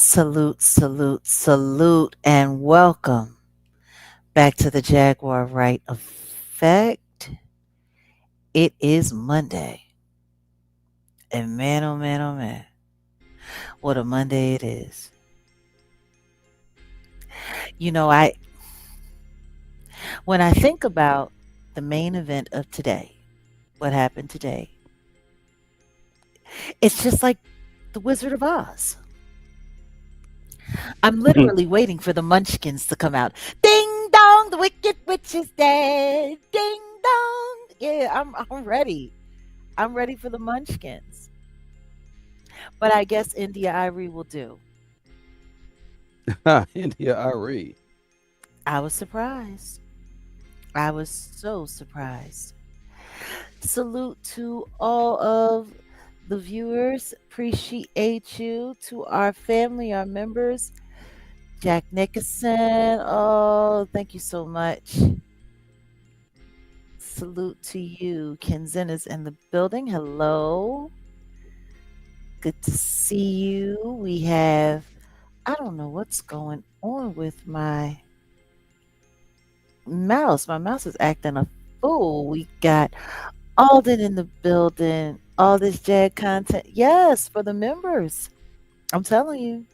Salute, salute, salute, and welcome back to the Jaguar Wright Effect. It is Monday, and man, oh man, oh man, what a Monday it is. You know, I when I think about the main event of today, what happened today, it's just like the Wizard of Oz. I'm literally waiting for the Munchkins to come out. Ding dong, the Wicked Witch is dead. Ding dong. Yeah, I'm ready. I'm ready for the Munchkins. But I guess India Irie will do. India Ari. I was surprised. I was so surprised. Salute to all of the viewers. Appreciate you. To our family, our members. Jack Nicholson. Oh, thank you so much. Salute to you. Kenzen is in the building. Hello. Good to see you. We have, I don't know what's going on with my mouse. My mouse is acting a fool. We got Alden in the building. All this Jag content. Yes, for the members. I'm telling you,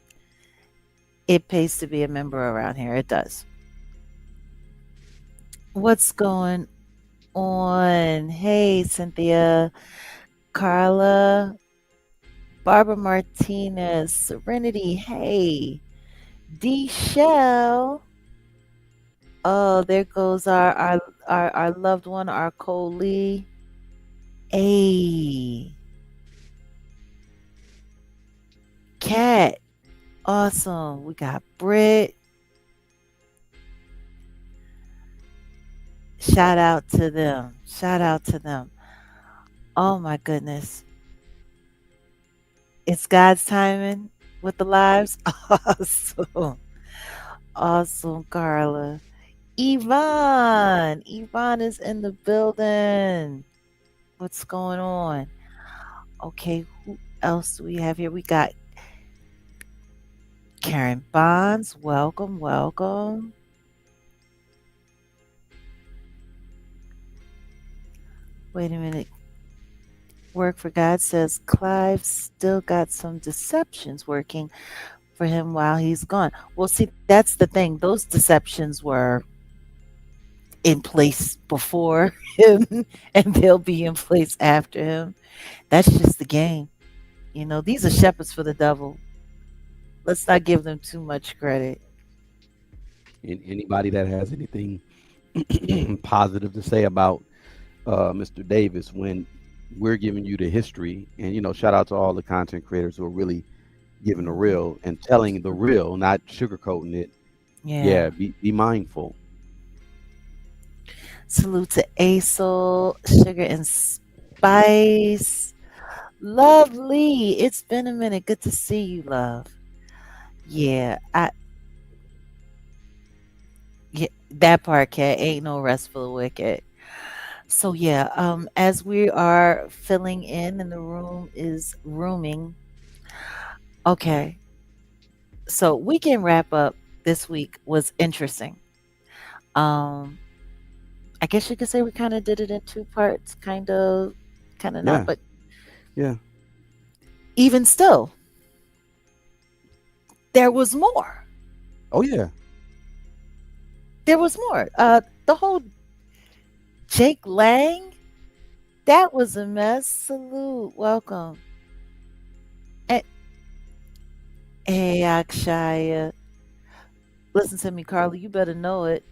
it pays to be a member around here. It does. What's going on? Hey, Cynthia, Carla, Barbara Martinez, Serenity. Hey, D Shell. Oh, there goes our loved one, our Coley. Hey, Cat. Awesome. We got Britt. Shout out to them. Shout out to them. Oh my goodness. It's God's timing with the lives. Awesome. Awesome, Carla. Yvonne. Yvonne is in the building. What's going on? Okay, who else do we have here? We got Karen Bonds. Welcome, welcome. Wait a minute. Work for God says Clive still got some deceptions working for him while he's gone. Well, see, that's the thing. Those deceptions were in place before him and they'll be in place after him. That's just the game. You know, these are shepherds for the devil. Let's not give them too much credit. Anybody that has anything positive to say about Mr. Davis when we're giving you the history, and shout out to all the content creators who are really giving the Mhm. real and telling the real, not sugarcoating it. Yeah. Yeah, be mindful. Salute to Aesol, Sugar and Spice. Lovely. It's been a minute. Good to see you, love. Yeah, yeah, that part, cat, ain't no rest for the wicked. So yeah, as we are filling in and the room is rooming, okay. So weekend wrap up this week was interesting. Um, I guess you could say we kind of did it in two parts, kind of not, Yeah, but yeah. even still, there was more. Oh yeah. There was more. The whole Jake Lang, that was a mess. Salute, welcome. Eh, hey, Akshaya, listen to me, Carla. You better know it.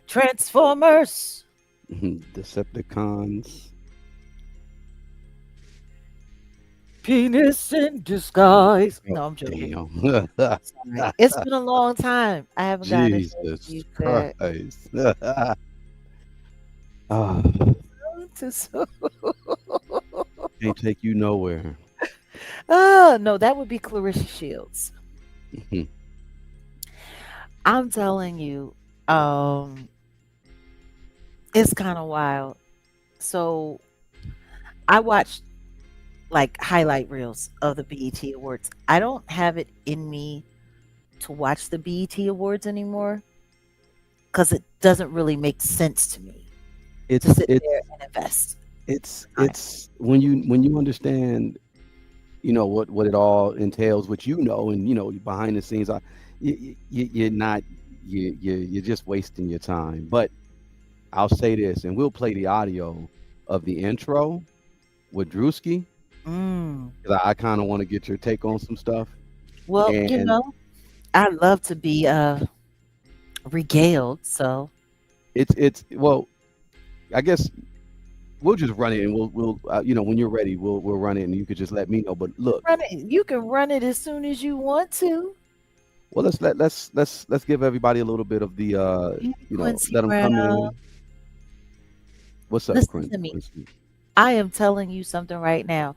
Transformers, Decepticons. penis in disguise. Oh No, I'm joking. damn. Sorry. It's been a long time. I haven't gotten a chance to Jesus use that. Christ. Ah, To can't take you nowhere. Oh, no, that would be Clarissa Shields. I'm telling you, um, it's kind of wild. So I watched. like highlight reels of the BET Awards. I don't have it in me to watch the BET Awards anymore because it doesn't really make sense to me to It's sit it's there and invest time. it's when you understand, what it all entails, what and behind the scenes, you're not you're just wasting your time. But I'll say this, and we'll play the audio of the intro with Drewski, Mm. 'cause I kind of want to get your take on some stuff. Well, And I love to be regaled, so it's well, I guess we'll just run it, and we'll when you're ready, we'll run it, and you could just let me know. But look, run it. You can run it as soon as you want to. well, let's give everybody a little bit of the Hey, Quincy let them come Brown, in. What's up, listen to me. Quincy? I am telling you something right now.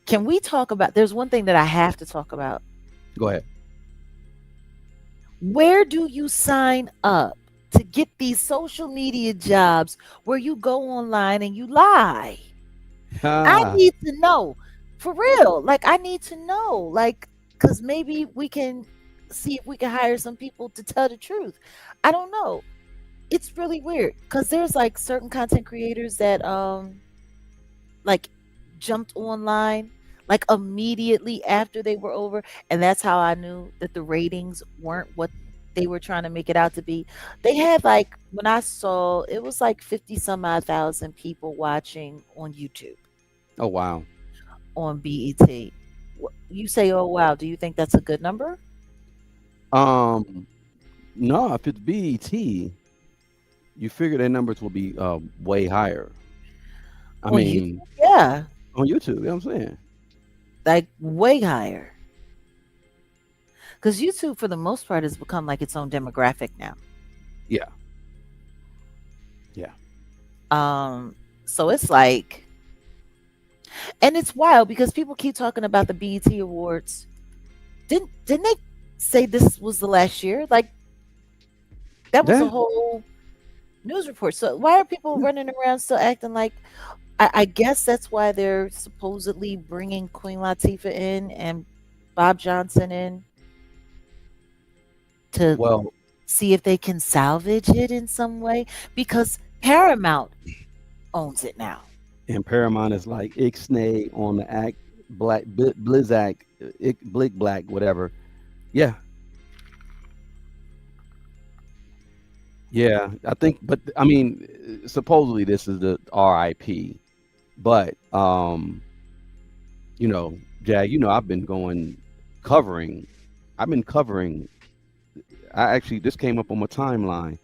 Can we talk about? There's one thing that I have to talk about. Go ahead. Where do you sign up to get these social media jobs where you go online and you lie? I Ah, need to know for real. Like, I need to know, like, because maybe we can see if we can hire some people to tell the truth. I don't know. It's really weird because there's like certain content creators that like jumped online like immediately after they were over, and that's how I knew that the ratings weren't what they were trying to make it out to be. They had like when I saw it was like 50 some odd thousand people watching on YouTube oh wow. on BET. You say, "Oh wow," do you think that's a good number Um, no, if it's BET, you figure their numbers will be way higher. I on YouTube? mean, Yeah, on YouTube, you know what I'm saying? like way higher. Because YouTube, for the most part, has become like its own demographic now. Yeah, yeah. Um, so it's like, and it's wild because people keep talking about the BET Awards. Didn't they say this was the last year? Like that was a Yeah, whole news report. So why are people yeah. running around still acting like? I guess that's why they're supposedly bringing Queen Latifah in and Bob Johnson in to Well, see if they can salvage it in some way because Paramount owns it now. and Paramount is like Ixnay on the act, Black Blizzak, Blick Black, whatever. Yeah, yeah. I think, but I mean, supposedly this is the RIP, but Jag, I've been covering. I've been covering. I actually this came up on my timeline.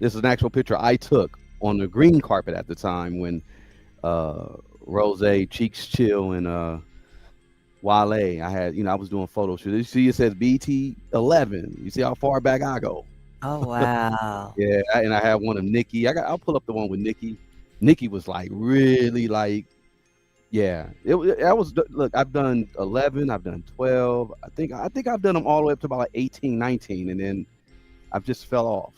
This is an actual picture I took on the green carpet at the time when uh Rose, Cheeks Chill, and Wale. I had, I was doing photo shoots. You see, it says BT11. You see how far back I go. Oh wow. Yeah, and I had one of Nikki. I'll pull up the one with Nikki. Nikki was like really like, yeah. I was look. I've done 11. I've done 12. I think I've done them all the way up to about like 18, 19, and then I've just fell off.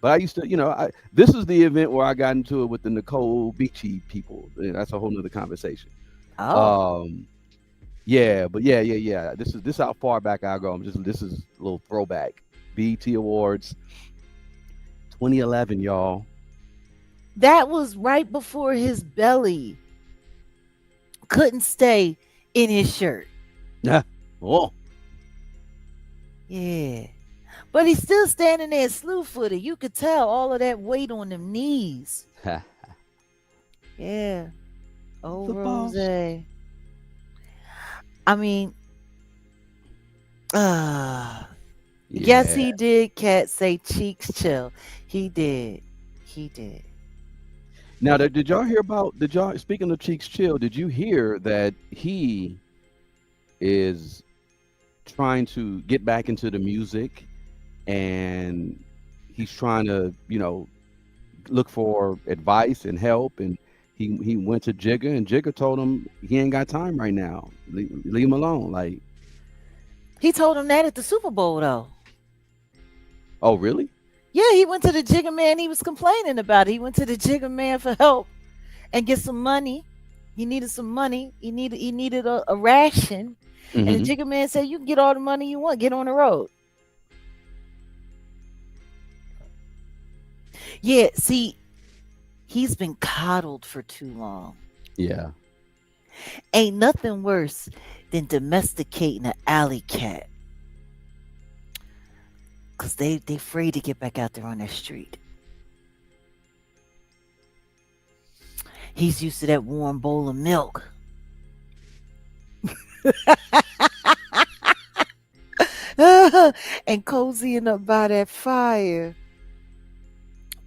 But I used to, this is the event where I got into it with the Nicole Beachy people. That's a whole nother conversation. Oh. Um, yeah, but yeah. This is how far back I go. This is a little throwback. BET Awards 2011, y'all. That was right before his belly couldn't stay in his shirt. Yeah. Oh, Yeah. But he's still standing there slew footed. You could tell all of that weight on them knees. Yeah. Oh, the Rose. boss. I mean, yes, Yeah. he did. Cat say cheeks chill. He did. He did. Now, did y'all hear about? Did y'all speaking of Cheeks Chill? Did you hear that he is trying to get back into the music, and he's trying to, look for advice and help, and he went to Jigga, and Jigga told him he ain't got time right now. Leave him alone. Like, He told him that at the Super Bowl, though. oh really? Yeah, he went to the Jigga Man. He was complaining about it. He went to the Jigga Man for help and get some money. He needed some money. He needed a ration. And the Hmm. Jigga Man said, "You can get all the money you want. Get on the road." Yeah, see, he's been coddled for too long. Yeah. Ain't nothing worse than domesticating an alley cat, because they afraid to get back out there on that street. He's used to that warm bowl of milk. And cozying up by that fire.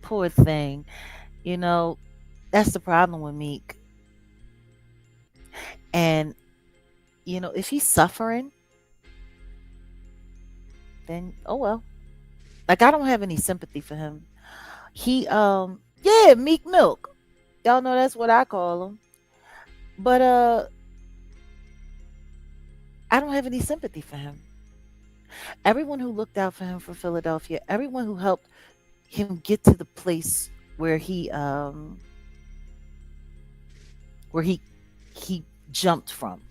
Poor thing. You know, that's the problem with Meek. And, if he's suffering, then oh well. Like, I don't have any sympathy for him. Yeah, Meek Milk. Y'all know that's what I call him. But I don't have any sympathy for him. Everyone who looked out for him for Philadelphia, everyone who helped him get to the place where he jumped from.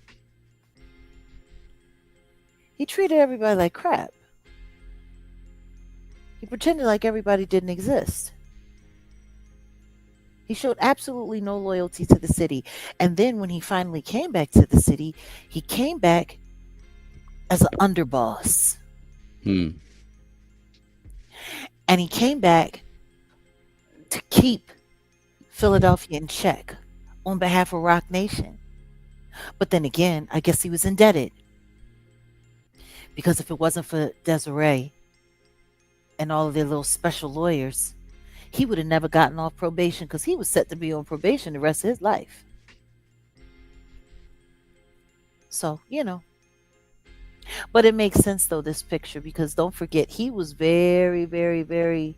He treated everybody like crap. He pretended like everybody didn't exist. He showed absolutely no loyalty to the city. And then when he finally came back to the city, he came back as an underboss. Hmm. And he came back to keep Philadelphia in check on behalf of Rock Nation. But then again, I guess he was indebted, because if it wasn't for Desiree and all of their little special lawyers, he would have never gotten off probation, because he was set to be on probation the rest of his life. So, But it makes sense though, this picture, because don't forget, he was very, very, very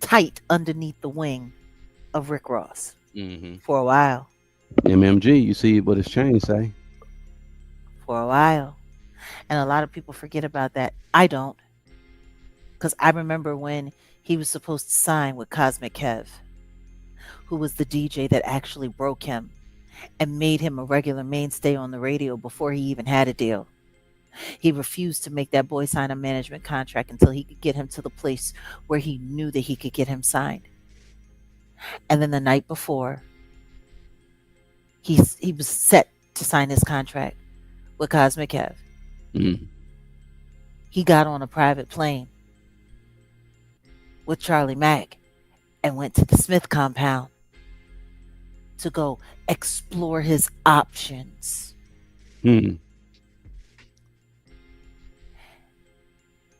tight underneath the wing of Rick Ross Hmm. for a while. MMG, you see what his chain say? For a while. And a lot of people forget about that. I don't, because I remember when he was supposed to sign with Cosmic Kev, who was the DJ that actually broke him and made him a regular mainstay on the radio before he even had a deal. He refused to make that boy sign a management contract until he could get him to the place where he knew that he could get him signed. And then the night before, he was set to sign his contract with Cosmic Kev. Mm. He got on a private plane with Charlie Mack and went to the Smith compound to go explore his options. Mm.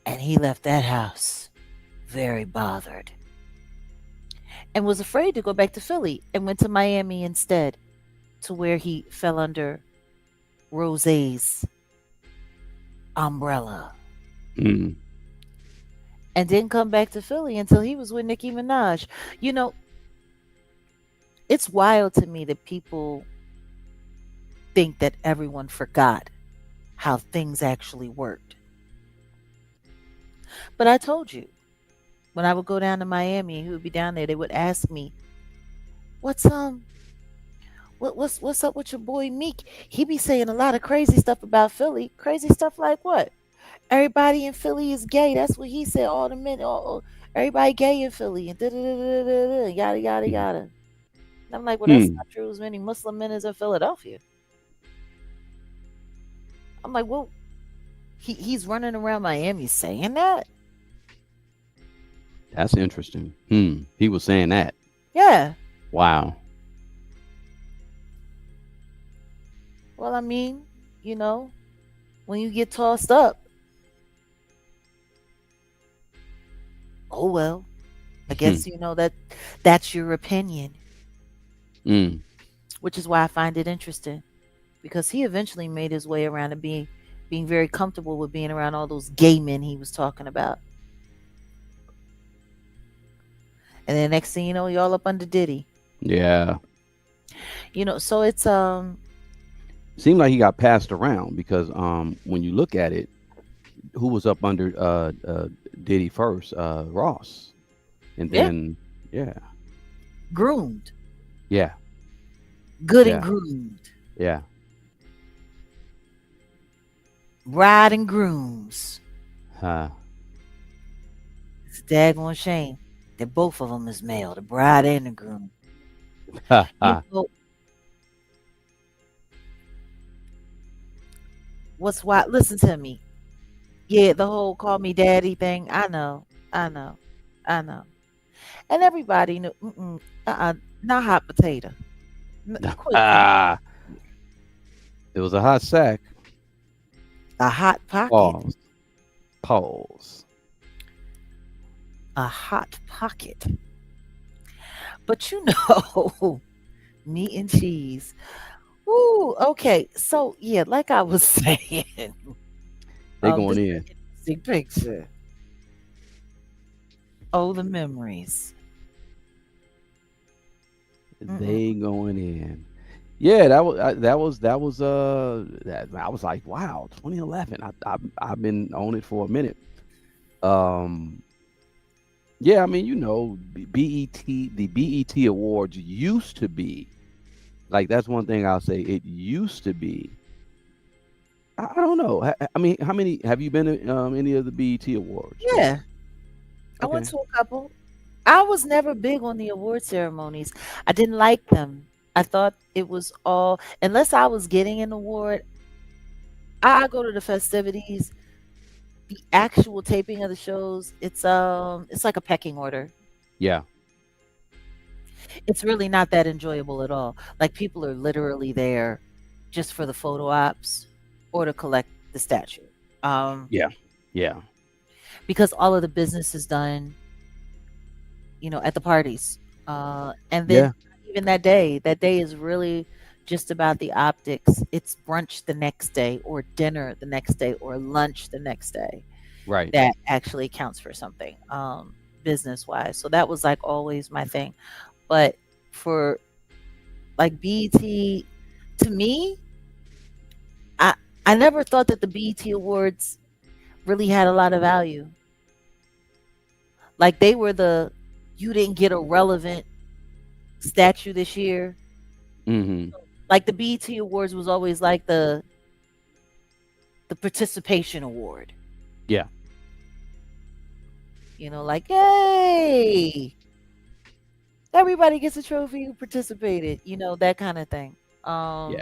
And he left that house very bothered and was afraid to go back to Philly and went to Miami instead, to where he fell under Rose's umbrella, Mm. and didn't come back to Philly until he was with Nicki Minaj. You know, it's wild to me that people think that everyone forgot how things actually worked. But I told you, when I would go down to Miami and he would be down there, they would ask me, "What's what's up with your boy Meek? He be saying a lot of crazy stuff about Philly. Crazy stuff like what? Everybody in Philly is gay. That's what he said. All the men, everybody gay in Philly, and da da da da da da, yada yada Mm. yada." And I'm like, well, that's Hmm. not true. As many Muslim men as in Philadelphia. I'm like, well, he's running around Miami saying that. That's interesting. Hmm. He was saying that. Yeah. Wow. Well, I mean, you know, when you get tossed up, oh well. I Hmm. guess that's your opinion, Mm. which is why I find it interesting, because he eventually made his way around to being very comfortable with being around all those gay men he was talking about. And then next thing you know, y'all up under Diddy. Yeah. So it's. Seemed like he got passed around because when you look at it, who was up under Diddy first? Ross, and Yeah, then yeah, groomed. yeah. good and Yeah. groomed, Yeah. bride and grooms. Huh. It's a daggone shame that both of them is male, the bride and the groom. Ha You ha. know, what's why? Listen to me. Yeah, the whole call me daddy thing. I know, I know. And everybody knew, not hot potato. Quit playing. Ah. It was a hot sack. A hot pocket. Pause. Pause. A hot pocket. But you know, meat and cheese. Ooh, okay. So yeah, like I was saying, They this going is an in. interesting picture. Oh, the memories. They Mm-mm. going in. Yeah, I was like, wow, 2011. I've been on it for a minute. Um, yeah, I mean, BET, the BET Awards used to be like that's one thing I'll say. It used to be. I don't know. I mean, how many have you been to any of the BET Awards? Yeah, I went Okay. to a couple. I was never big on the award ceremonies. I didn't like them. I thought it was all unless I was getting an award, I go to the festivities. The actual taping of the shows, it's like a pecking order. Yeah. It's really not that enjoyable at all. Like people are literally there just for the photo ops or to collect the statue. Um, Yeah. Yeah. because all of the business is done, at the parties. And then Yeah. even that day is really just about the optics. It's brunch the next day or dinner the next day or lunch the next day Right. that actually counts for something, business wise. So that was like always my thing. But for like BET, to me, I I never thought that the BET Awards really had a lot of value. Like they were the you didn't get a relevant statue this year. Mm-hmm. Like the BET Awards was always like the participation award. Yeah. Like, hey, everybody gets a trophy who participated, that kind of thing. Yeah. Um,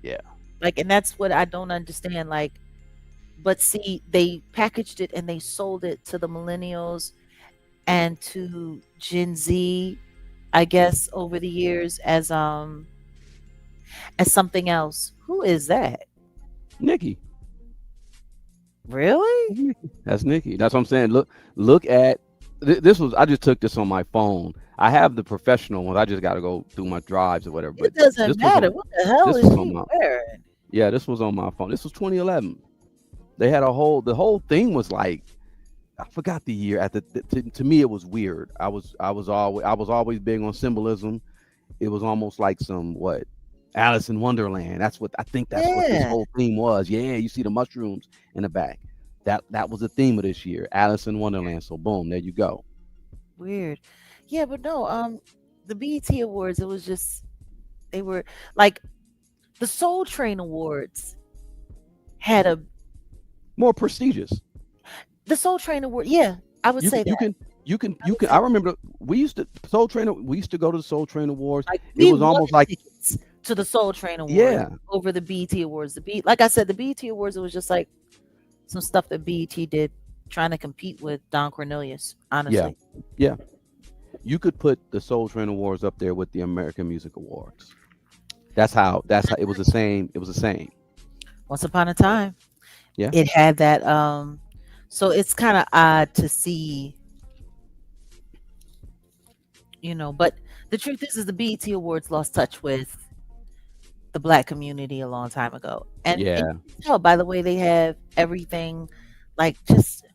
Yeah. like, and that's what I don't understand. Like, but see, they packaged it and they sold it to the millennials and to Gen Z, I guess, over the years as something else. Who is that? Nikki. Really? That's Nikki. That's Nikki. That's what I'm saying. Look at this was. I just took this on my phone. I have the professional one. I just got to go through my drives or whatever. It But doesn't this was matter. on. What the hell This is was on she my. wearing? Yeah, this was on my phone. This was 2011. They had a whole. The whole thing was like I forgot the year. To me, it was weird. I was always big on symbolism. It was almost like some what Alice in Wonderland. That's what I think. That's what this Yeah, whole theme was. Yeah, you see the mushrooms in the back. That was the theme of this year, Alice in Wonderland. So boom, there you go. weird. Yeah, but no, the BET Awards, it was just they were like the Soul Train Awards had a More prestigious. the Soul Train Award. Yeah, I would You can say you that. can you can I you would can. say I that. remember we used to Soul Train. We used to go to the Soul Train Awards. Like It we was almost wanted like tickets to the Soul Train Awards yeah, over the BET Awards. Like I said, the BET Awards, it was just like some stuff that BET did trying to compete with Don Cornelius, yeah, honestly. yeah. You could put the Soul Train Awards up there with the American Music Awards. That's how it was the same. It was the same. Once upon a time, Yeah. it had that so it's kind of odd to see, but the truth is the BET Awards lost touch with the black community a long time ago. And Yeah. you can tell by the way they have everything, like just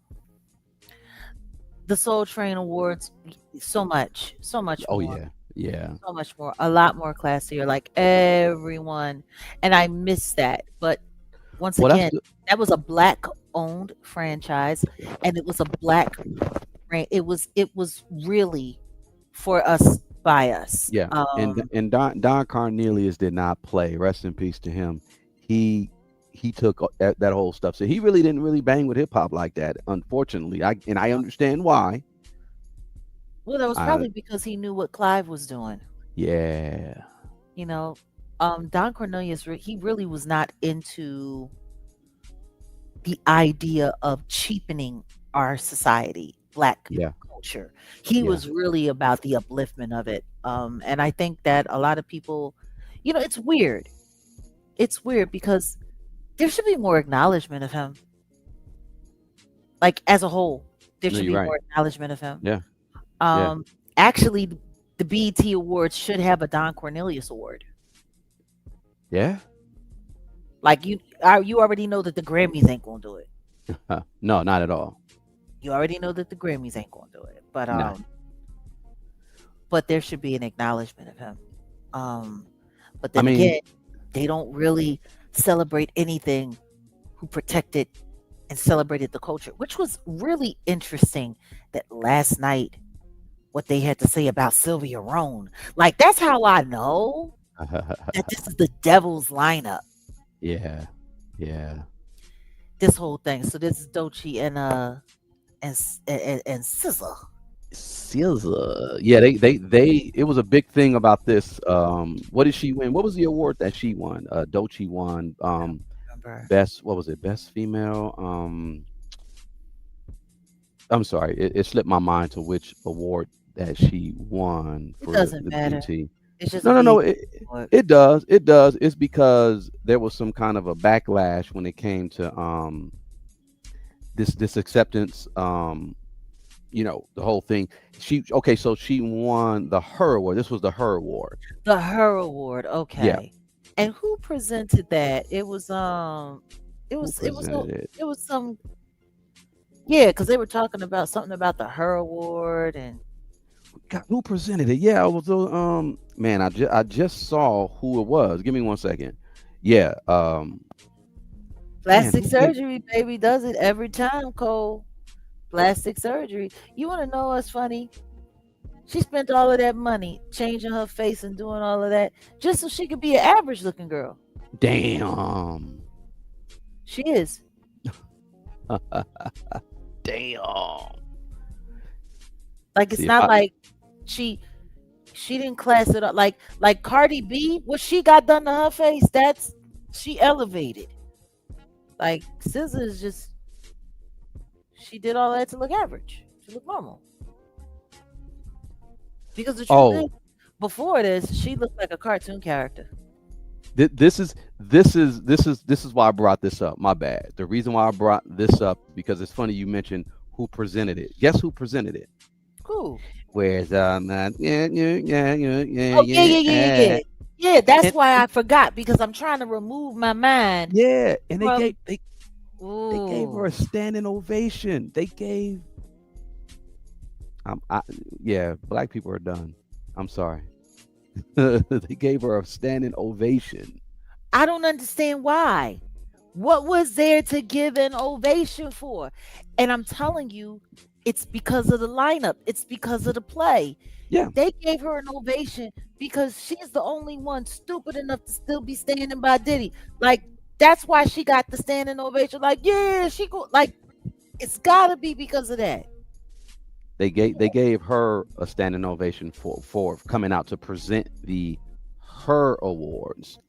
the Soul Train Awards, so much Oh more, yeah. Yeah. so much more, a lot more classier, like everyone. And I miss that. But once Well, that's again, good. that was a black owned franchise and it was a black brand. It was really for us. by us. Yeah, and Don Cornelius did not play. Rest in peace to him. He he took that whole stuff. So he really didn't really bang with hip hop like that. Unfortunately, I understand why. Well, that was I probably because he knew what Clive was doing. Yeah, You know, Don Cornelius, he really was not into the idea of cheapening our society, black yeah, culture. He yeah, was really about the upliftment of it. And I think that a lot of people, it's weird. It's weird because there should be more acknowledgement of him. Like as a whole, there no, should you're be right. more acknowledgement of him. Yeah, yeah, Um, Actually, the BET Awards should have a Don Cornelius Award. yeah. Like you already know that the Grammys ain't gonna do it. No, not at all. You already know that the Grammys ain't gonna do it. But Nah. there should be an acknowledgement of him. Um, but I then mean, again, they don't really celebrate anything who protected and celebrated the culture, which was really interesting. That last night, what they had to say about Sylvia Roan, like that's how I know that this is the devil's lineup. yeah, yeah. This whole thing. So this is Dochi and SZA. SZA. Yeah, they. It was a big thing about this. What did she win? What was the award that she won? Doechii won. Remember? Best. What was it? Best female. I'm sorry, it slipped my mind to which award that she won It for doesn't the matter. BT. It's just a No, no, no. BET It award. it does. It does. It's because there was some kind of a backlash when it came to this acceptance. The whole thing. So she won the Her Award. This was the Her Award. The Her Award. Yeah. Okay. And who presented that? It Who was it was presented it? it was some yeah, because they were talking about something about the Her Award and God, who presented it? Yeah, it was man, I just saw who it was. Give me one second. Yeah, man, plastic who gave surgery, baby, does it every time, Cole. Plastic surgery. You want to know what's funny? She spent all of that money changing her face and doing all of that just so she could be an average looking girl. damn. She is. Damn. Like it's See if not I like she she didn't class it up like Cardi B, what she got done to her face, that's she elevated. Like SZA is just she did all that to look average. To look normal. Because the truth is, oh, before this, she looked like a cartoon character. this is why I brought this up. My bad. The reason why I brought this up because it's funny you mentioned who presented it. Guess who presented it? Cool. Where's yeah, yeah, yeah, yeah, yeah, Oh yeah, yeah, yeah, yeah, yeah. yeah. Yeah, that's And why I forgot because I'm trying to remove my mind yeah, and they from gave they gave her ooh. a standing ovation. They gave I yeah, black people are done. I'm sorry. They gave her a standing ovation. I don't understand why. What was there to give an ovation for? And I'm telling you, it's because of the lineup. It's because of the play. Yeah, They gave her an ovation because she's the only one stupid enough to still be standing by Diddy. Like that's why she got the standing ovation. Like yeah, she go like it's gotta be because of that. they gave her a standing ovation for coming out to present the her awards.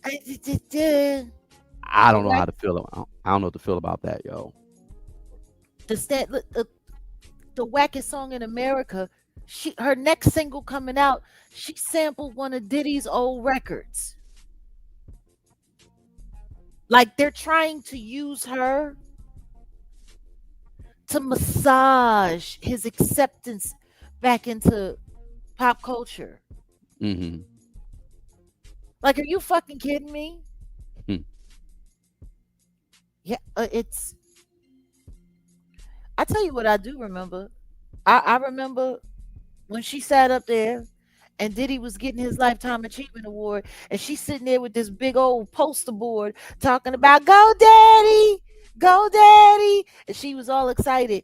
I- d- d- d- I The don't know whack, how to feel. I don't know what to feel about that, yo. the stand, the wackest song in America. Her next single coming out, she sampled one of Diddy's old records. Like they're trying to use her to massage his acceptance back into pop culture. Hmm. Like, are you fucking kidding me? Yeah, it's. I tell you what, I do remember. I remember when she sat up there and Diddy was getting his Lifetime Achievement Award, and she's sitting there with this big old poster board talking about Go Daddy," and she was all excited.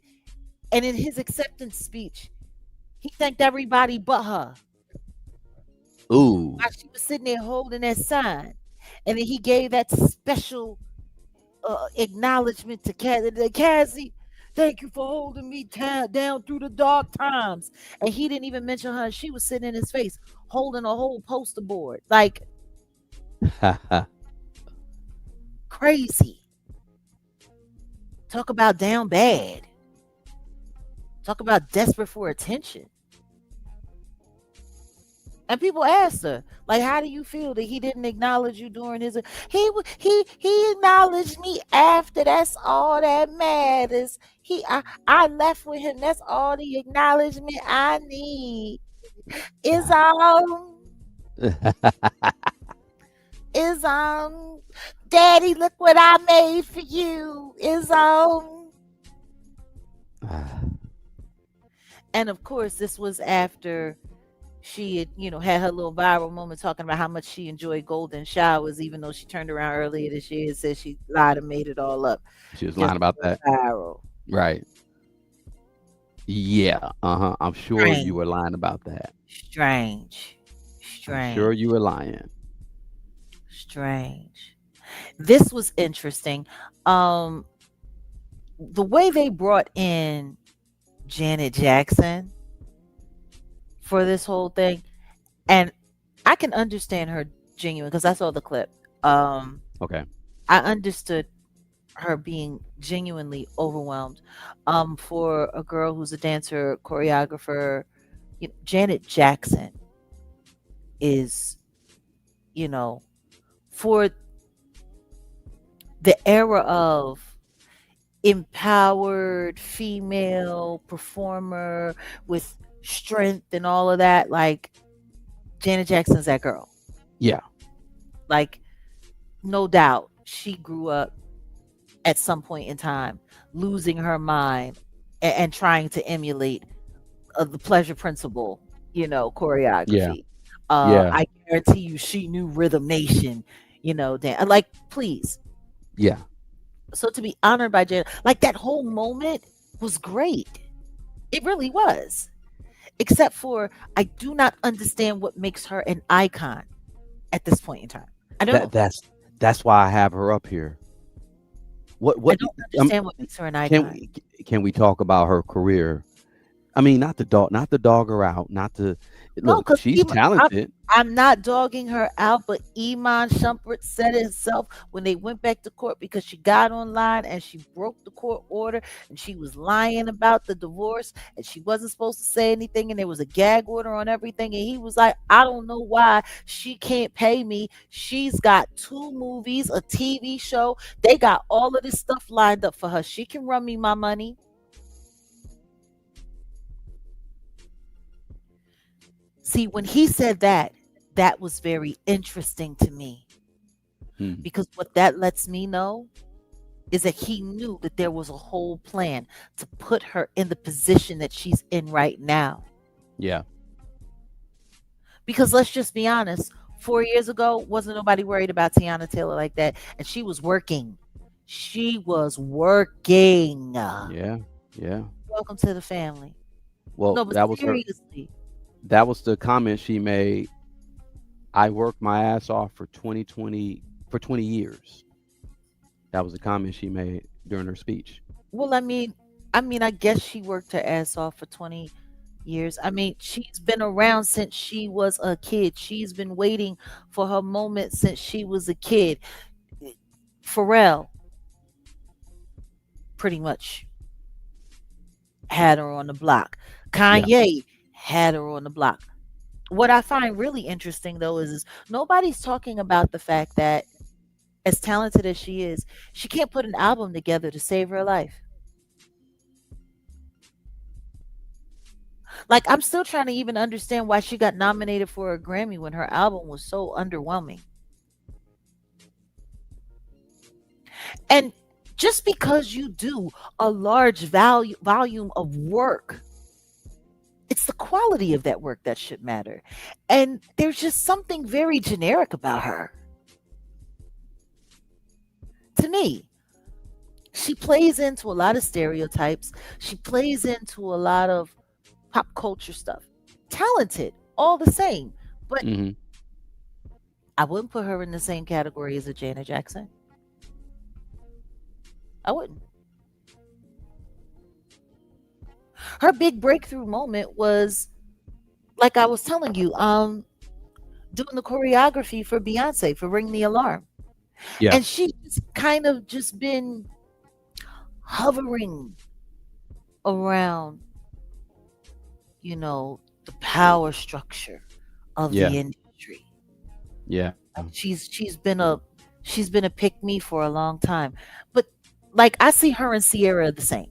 And in his acceptance speech, He thanked everybody but her Ooh. while she was sitting there holding that sign. And then he gave that special acknowledgement to Cassie. Cassie, thank you for holding me down through the dark times. And he didn't even mention her. She was sitting in his face holding a whole poster board. Like crazy. Talk about down bad. Talk about desperate for attention. And people asked her, like, how do you feel that he didn't acknowledge you during his? He acknowledged me after. That's all that matters. I left with him. That's all the acknowledgement I need. Is is Daddy, look what I made for you. Is and of course this was after she had, had her little viral moment talking about how much she enjoyed golden showers, even though she turned around earlier this year and said she lied and made it all up She was because lying it about went that. viral. Right. Yeah. Uh-huh. I'm sure you Strange, were lying about that. strange, I'm sure you strange, were lying. strange. This was interesting. Um, the way they brought in Janet Jackson for this whole thing, and I can understand her genuine because I saw the clip. Um, Okay. I understood her being genuinely overwhelmed. For a girl who's a dancer, choreographer, Janet Jackson is, you know, for the era of empowered female performer with strength and all of that, like Janet Jackson's that girl. Yeah. Like, no doubt, she grew up at some point in time losing her mind and trying to emulate the pleasure principle, Yeah. choreography. Yeah. I guarantee you she knew Rhythm Nation, like please. Yeah. So to be honored by Jen, like that whole moment was great. It really was. Except for I do not understand what makes her an icon at this point in time. I That don't. that's why I have her up here. I What don't um understand what makes her an can icon. we can we talk about her career? I mean, not to dog her out, not to No, look, because she's talented. I'm not dogging her out, but Iman Shumpert said it himself when they went back to court because she got online and she broke the court order and she was lying about the divorce and she wasn't supposed to say anything and there was a gag order on everything. And he was like, I don't know why she can't pay me. She's got two movies, a TV show. They got all of this stuff lined up for her. She can run me my money. See, when he said that, that was very interesting to me Hmm. because what that lets me know is that he knew that there was a whole plan to put her in the position that she's in right now. Yeah. Because let's just be honest, 4 years ago, wasn't nobody worried about Tiana Taylor like that. And she was working. She was working. Yeah. Yeah. Welcome to the family. Well, No, but seriously, that was the comment she made. I worked my ass off for 20 years. That was the comment she made during her speech. well, I guess she worked her ass off for 20 years. I mean, she's been around since she was a kid. She's been waiting for her moment since she was a kid. Pharrell pretty much had her on the block. Yeah. Kanye had her on the block. What I find really interesting though is nobody's talking about the fact that as talented as she can't put an album together to save her life. Like I'm still trying to even understand why she got nominated for a Grammy when her album was so underwhelming. And just because you do a large volume of work, it's the quality of that work that should matter. And there's just something very generic about her. To me, she plays into a lot of stereotypes. She plays into a lot of pop culture stuff. Talented, all the same. But Hmm. I wouldn't put her in the same category as a Janet Jackson. I wouldn't. Her big breakthrough moment was, like I was telling you, doing the choreography for Beyonce for Ring the Alarm. Yeah. And she's kind of just been hovering around, the power structure of Yeah. the industry. Yeah. Like she's been a pick me for a long time. But like I see her and Sierra the same.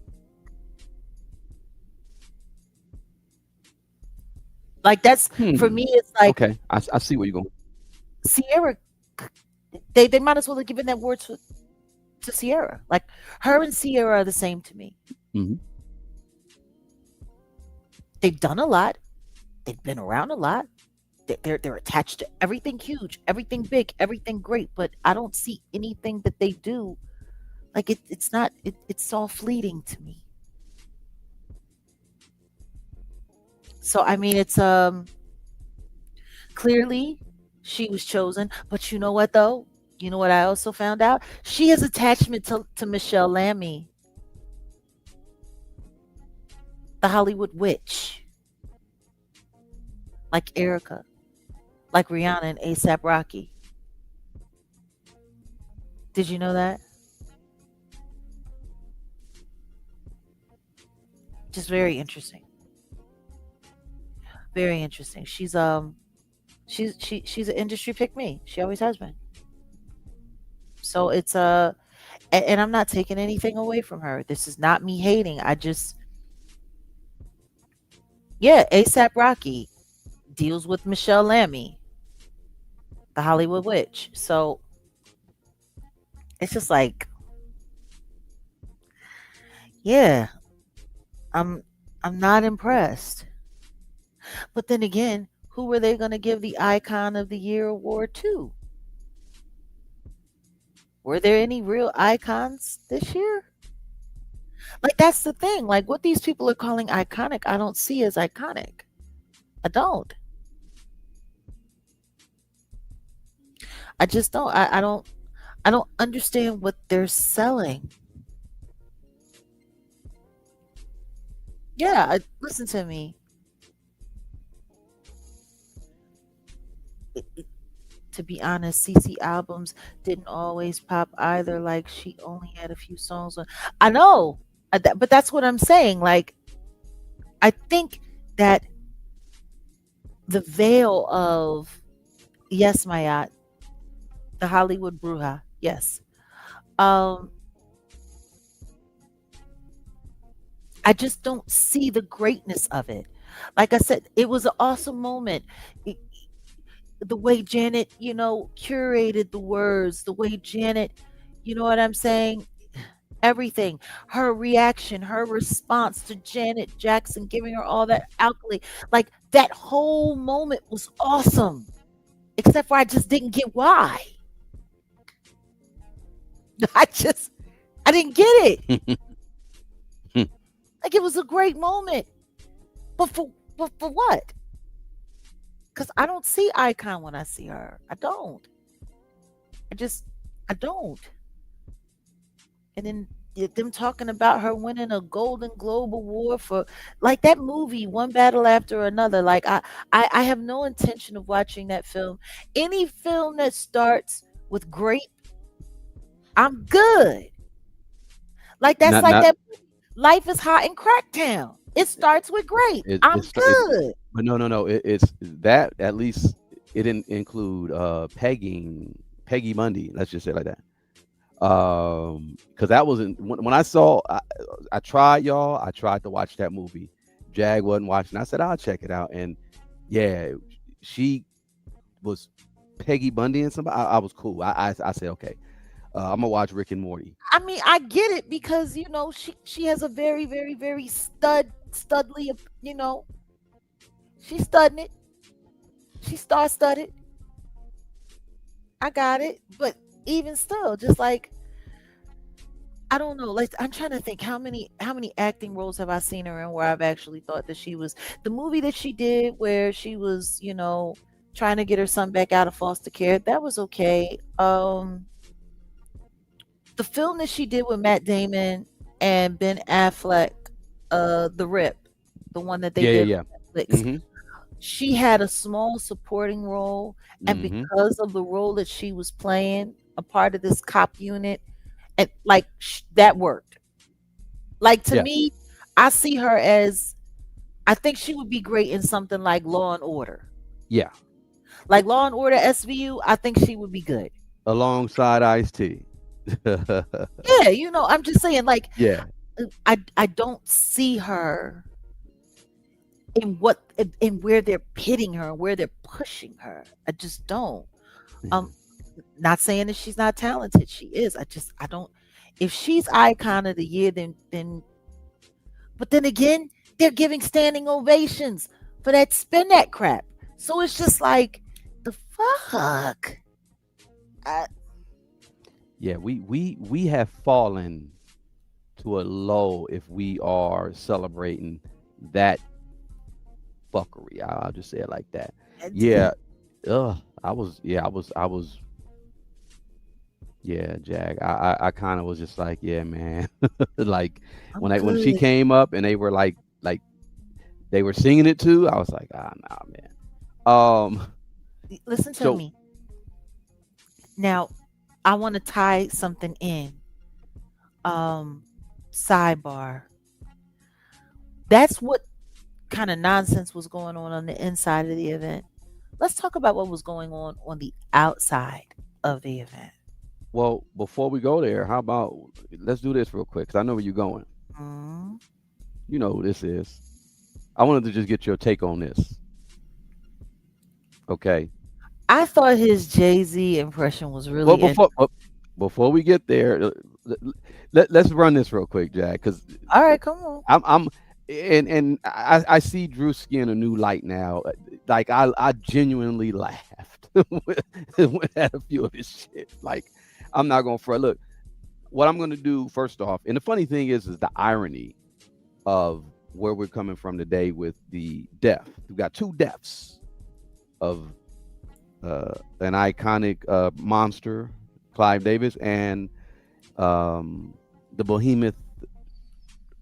Like that's for Hmm. me it's like Okay. I see where you're going. Sierra they might as well have given that word to Sierra. Like her and Sierra are the same to me. Hmm. They've done a lot. They've been around a lot. They're attached to everything huge, everything big, everything great. But I don't see anything that they do. Like it's not. It's all fleeting to me. So I mean, it's clearly she was chosen. But you know what though? You know what I also found out? She has attachment to Michelle Lammy, the Hollywood witch, like Erica, like Rihanna and ASAP Rocky. Did you know that? Just very interesting. Very interesting. She's an industry pick me. She always has been. So it's and I'm not taking anything away from her. This is not me hating. I just yeah, ASAP Rocky deals with Michelle Lammy, the Hollywood witch. So it's just like, yeah, I'm I'm not impressed. But then again, who were they going to give the Icon of the Year award to? Were there any real icons this year? Like that's the thing. Like what these people are calling iconic, I don't see as iconic. I don't. I just don't. I don't understand what they're selling. Yeah, listen to me. To be honest, CC albums didn't always pop either. Like she only had a few songs on. I know, but that's what I'm saying. Like I think that the veil of yes, Mayat, the Hollywood Bruja, yes. Um, I just don't see the greatness of it. Like I said, it was an awesome moment. I- The way Janet, curated the words, the way Janet, you know what I'm saying? Everything. Her reaction, her response to Janet Jackson giving her all that alkali. Like that whole moment was awesome. Except for I just didn't get why. I just I didn't get it. Like it was a great moment. But for what? Because I don't see Icon when I see her. I don't. I just I don't. And then them talking about her winning a Golden Globe award for like that movie, one battle after another. Like I have no intention of watching that film. Any film that starts with grape, I'm good. Like that's like Not that. Life is hot in Cracktown. It starts with grape. I'm it, good. but no. It's that at least it didn't include pegging Peggy Mundy. Let's just say it like that. Because that wasn't when I saw. I tried, y'all. I tried to watch that movie. Jag wasn't watching. I said I'll check it out, and yeah, she was Peggy Bundy and somebody. I was cool. I said okay. I'm gonna watch Rick and Morty. I mean, I get it because she has a very very very studly, she's studying it. She star studded. I got it, but even still, just like I don't know. Like I'm trying to think how many acting roles have I seen her in where I've actually thought that she was the movie that she did where she was, trying to get her son back out of foster care. That was okay. The film that she did with Matt Damon and Ben Affleck, The Rip, the one that they Yeah, yeah, did yeah. on Netflix. Mm-hmm. She had a small supporting role, and Mm-hmm. because of the role that she was playing, a part of this cop unit, and like that worked. Like to Yeah, me, I see her as I think she would be great in something like Law and Order. yeah. Like Law and Order SVU, I think she would be good. Alongside Ice T. Yeah, I'm just saying like Yeah. I don't see her in where they're pitting her and where they're pushing her. I just don't. Um not saying that she's not talented. She is. I don't if she's icon of the year then but then again, they're giving standing ovations for that spin that crap. So it's just like the fuck. I, Yeah, we have fallen to a low if we are celebrating that fuckery. I'll just say it like that. I- Yeah. I was yeah, Jag. I kind of was just like, yeah, man. Like I'm when she good. came up and they were like they were singing it too, I was like, ah, nah, man. Listen to So me. Now, I want to tie something in. Um, Sidebar. That's what kind of nonsense was going on the inside of the event. Let's talk about what was going on the outside of the event. well, before we go there, how about let's do this real quick because I know where you're going. Mm. You know who this is. I wanted to just get your take on this. Okay. I thought his Jay Z impression was Well, really before we get there, let's run this real quick, Jack, because all right. Come on. I'm and I see Drewski in a new light now. Like I genuinely laughed at a few of his shit. Like I'm not gonna front. Look, what I'm gonna do first off, and the funny thing is the irony of where we're coming from today with the death. We've got two deaths of an iconic monster, Clive Davis, and the Behemoth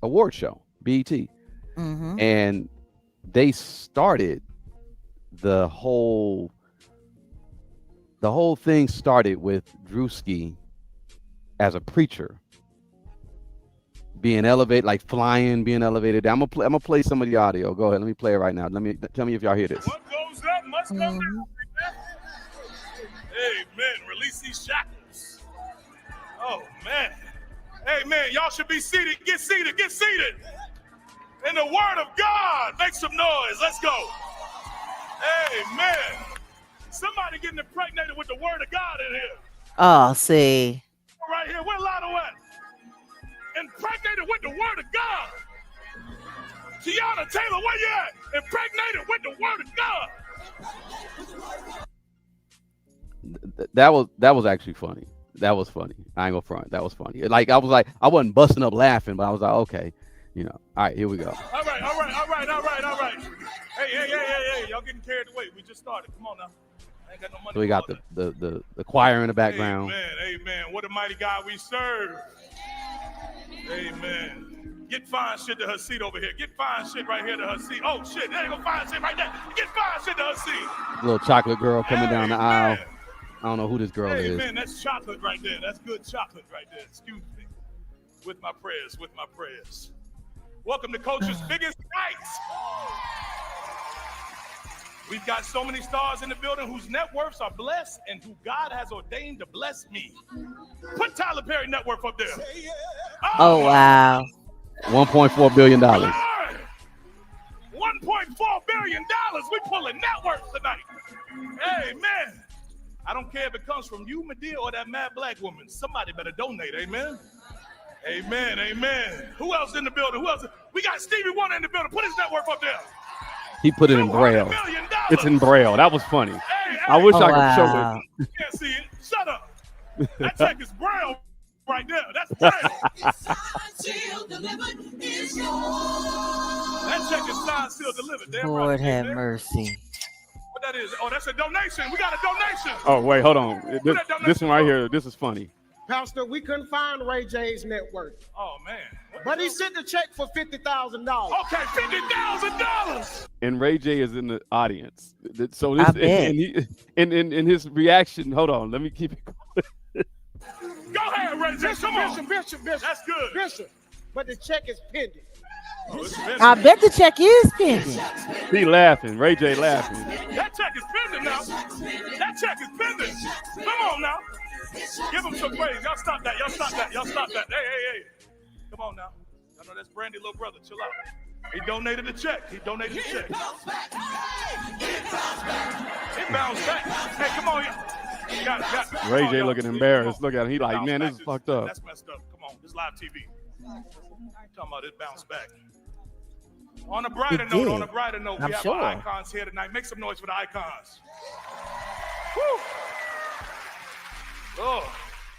Award Show, BET, Mm-hmm. and they started the whole thing started with Drewski as a preacher being elevated, like flying, being elevated. I'm gonna play some of the audio. Go ahead, let me play it right now. Let me tell me if y'all hear this. What goes up must come down. Mm-hmm. Amen. Release these shackles. Oh, man. Amen. Y'all should be seated. Get seated. Get seated. In the word of God, make some noise. Let's go. Amen. Somebody getting impregnated with the word of God in here. Oh, see. Right here. Where Lotto at? Impregnated with the word of God. Tiana Taylor, where you at? Impregnated with the word of God. That was actually funny. That was funny. I ain't gonna front. That was funny. Like I wasn't busting up laughing, but I was like, okay, All right, here we go. All right, all right, all right, all right, all right. Hey, y'all getting carried away. We just started. Come on now. I ain't got no money. So we for got all the choir in the that. background. Amen, amen. What a mighty God we serve. Amen. Get fine shit to her seat over here. Get fine shit right here to her seat. Oh shit, there you go fine shit right there. Get fine shit to her seat. Little chocolate girl coming down the aisle. Amen. I don't know who this girl is. Amen. That's chocolate right there. That's good chocolate right there. Excuse me. With my prayers, with my prayers. Welcome to Culture's biggest night. We've got so many stars in the building whose net worths are blessed and who God has ordained to bless me. Put Tyler Perry net worth up there. Oh, wow. $1.4 billion. Lord! $1.4 billion. We pulling net worth tonight. Amen. I don't care if it comes from you, Medea, or that mad black woman. Somebody better donate. Amen. Amen. Amen. Who else in the building? Who else? We got Stevie Wonder in the building. Put his net worth up there. He put it in braille. $200 million. It's in braille. That was funny. Hey, I wish Oh, I could show wow. it. you can't see it. Shut up. That check is braille right there. That's Brandy. That check is signed, sealed, delivered. Damn right. Lord have Amen. mercy. What that is? Oh, that's a donation. We got a donation. Oh wait, hold on. Who that donation This one right from? here. This is funny. Pastor, we couldn't find Ray J's net worth, Oh man. but he sent a check for $50,000. Okay, $50,000. And Ray J is in the audience. So I this bet. and his reaction. Hold on. Let me keep it. Go ahead, Ray J. Come on. Bishop. That's good. Bishop. But the check is pending. Oh, it's pending. I bet the check is pending. He laughing. Ray J laughing. That check is pending now. That check is pending. Come on now. Give him some praise. Y'all stop that. Y'all stop that. Y'all stop that. Hey. Come on now. I know that's Brandy, little brother. Chill out. He donated the check. It bounced back. Hey, come on. Got Ray come on, J y'all. looking Come embarrassed. on. Look at him. He It like, bounced man, back. this is fucked up. That's messed up. Come on. This live TV. Talking about it bounced back. On a brighter It note, did. we I'm have sure. our icons here tonight. Make some noise for the icons. Woo. Oh,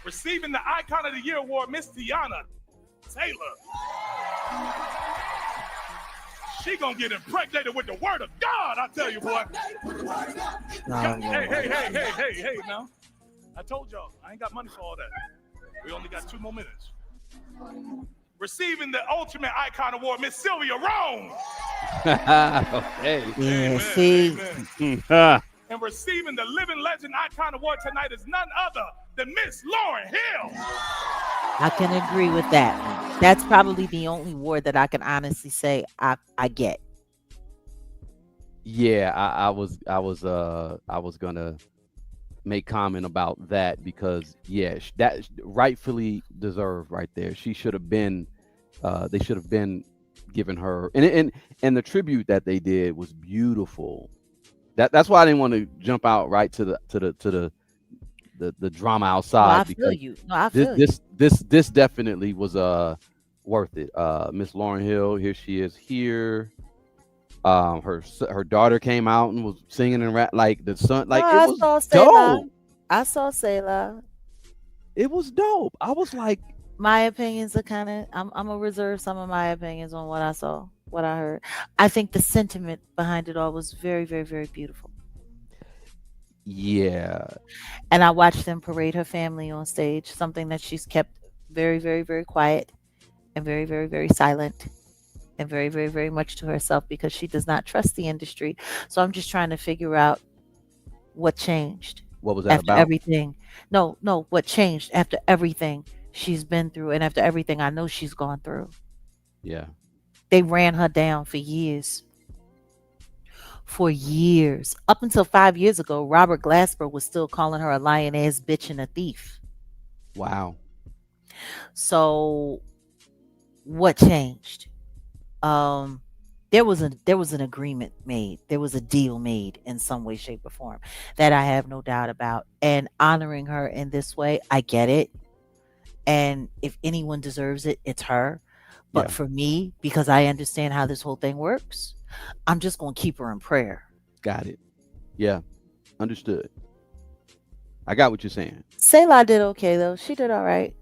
receiving the Icon of the Year award, Miss Tiana Taylor. She gonna get impregnated with the word of God, I tell you, boy. Hey, now. I told y'all, I ain't got money for all that. We only got 2 more minutes. Receiving the Ultimate Icon Award, Miss Sylvia Rome. Okay. Yeah, see. Amen. And receiving the Living Legend Icon Award tonight is none other than Miss Lauren Hill. I can agree with that one. That's probably the only award that I can honestly say I get. Yeah, I was gonna make comment about that because that rightfully deserved right there. She should have been. They should have been giving her and the tribute that they did was beautiful. That's why I didn't want to jump out right to the drama No, outside I feel because you. No, I feel you. this definitely was worth it. Miss Lauren Hill, here she is here. Her daughter came out and was singing and rap like the son, like No, it I was saw Selah. dope. I saw Selah. It was dope. I was like, My opinions are kind of. I'm gonna reserve some of my opinions on what I saw, what I heard. I think the sentiment behind it all was very, very, very beautiful. yeah, And I watched them parade her family on stage, something that she's kept very, very, very quiet and very, very, very silent and very, very, very much to herself because she does not trust the industry. So I'm just trying to figure out what changed what was that after about? everything. No, what changed after everything she's been through and after everything I know she's gone through. Yeah, They ran her down for years. For years. Up until 5 years ago, Robert Glasper was still calling her a lying ass bitch and a thief. wow, So what changed? Um there was an agreement made. There was a deal made in some way, shape, or form that I have no doubt about. And honoring her in this way, I get it. And if anyone deserves it, it's her. But yeah, for me, because I understand how this whole thing works, I'm just gonna keep her in prayer. got it. Yeah, understood. I got what you're saying. Selah did okay though. She did all right.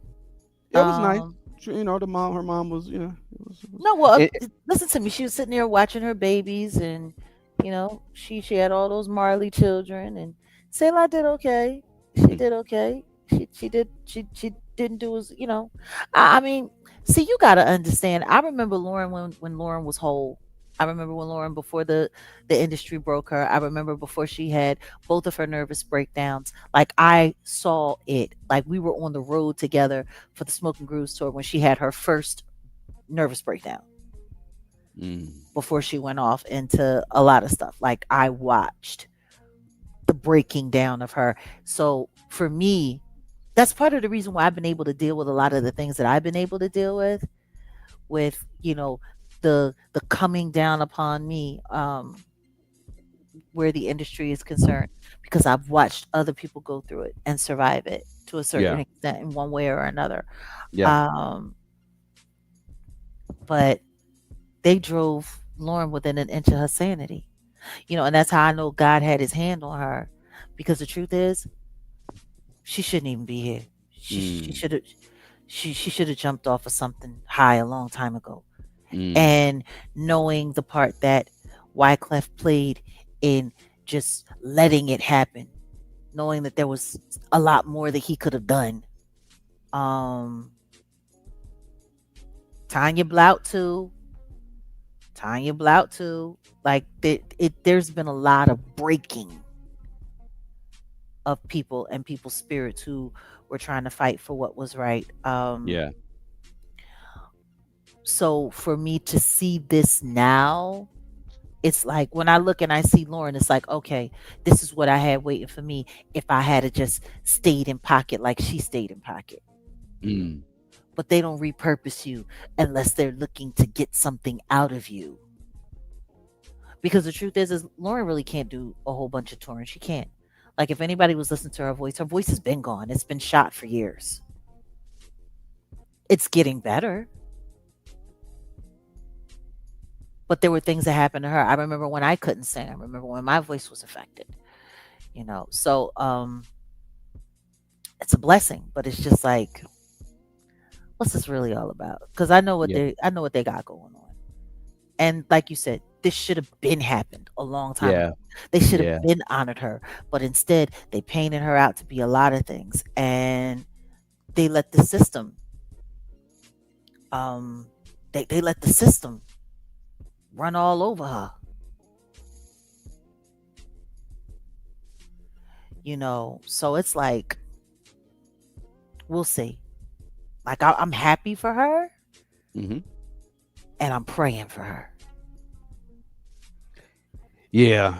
It was nice. Um, You know, her mom was, it was no, well, it, listen to me. She was sitting there watching her babies, and she had all those Marley children, and Selah did okay. She did okay. She didn't do as I mean, see, you got to understand. I remember Lauren when Lauren was whole. I remember when Lauren before the industry broke her. I remember before she had both of her nervous breakdowns. Like I saw it. Like we were on the road together for the Smoke and Grooves tour when she had her first nervous breakdown mm, before she went off into a lot of stuff. Like I watched the breaking down of her. So for me, that's part of the reason why I've been able to deal with a lot of the things that I've been able to deal with the coming down upon me where the industry is concerned, because I've watched other people go through it and survive it to a certain yeah, extent in one way or another. yeah, Um, but they drove Lauren within an inch of her sanity, and that's how I know God had his hand on her, because the truth is she shouldn't even be here. She mm, should have She should have jumped off of something high a long time ago. Mm. And knowing the part that Wyclef played in just letting it happen, knowing that there was a lot more that he could have done. Um, Tanya Blout too. Tanya Blout too. Like there's been a lot of breaking of people and people's spirits who were trying to fight for what was right. Yeah. So for me to see this now, it's like when I look and I see Lauren, it's like, okay, this is what I had waiting for me if I had to just stayed in pocket like she stayed in pocket. Mm. But they don't repurpose you unless they're looking to get something out of you. Because the truth is Lauren really can't do a whole bunch of touring. She can't. Like if anybody was listening to her voice has been gone. It's been shot for years. It's getting better. But there were things that happened to her. I remember when I couldn't sing. I remember when my voice was affected. So it's a blessing, but it's just like, what's this really all about? Because Yeah. I know what they got going on. And like you said, this should have been happened a long time Yeah. ago. They should Yeah. have been honored her, but instead they painted her out to be a lot of things, and they let the system, um, they let the system run all over her. So it's like we'll see. Like I'm happy for her, Hmm. and I'm praying for her. Yeah.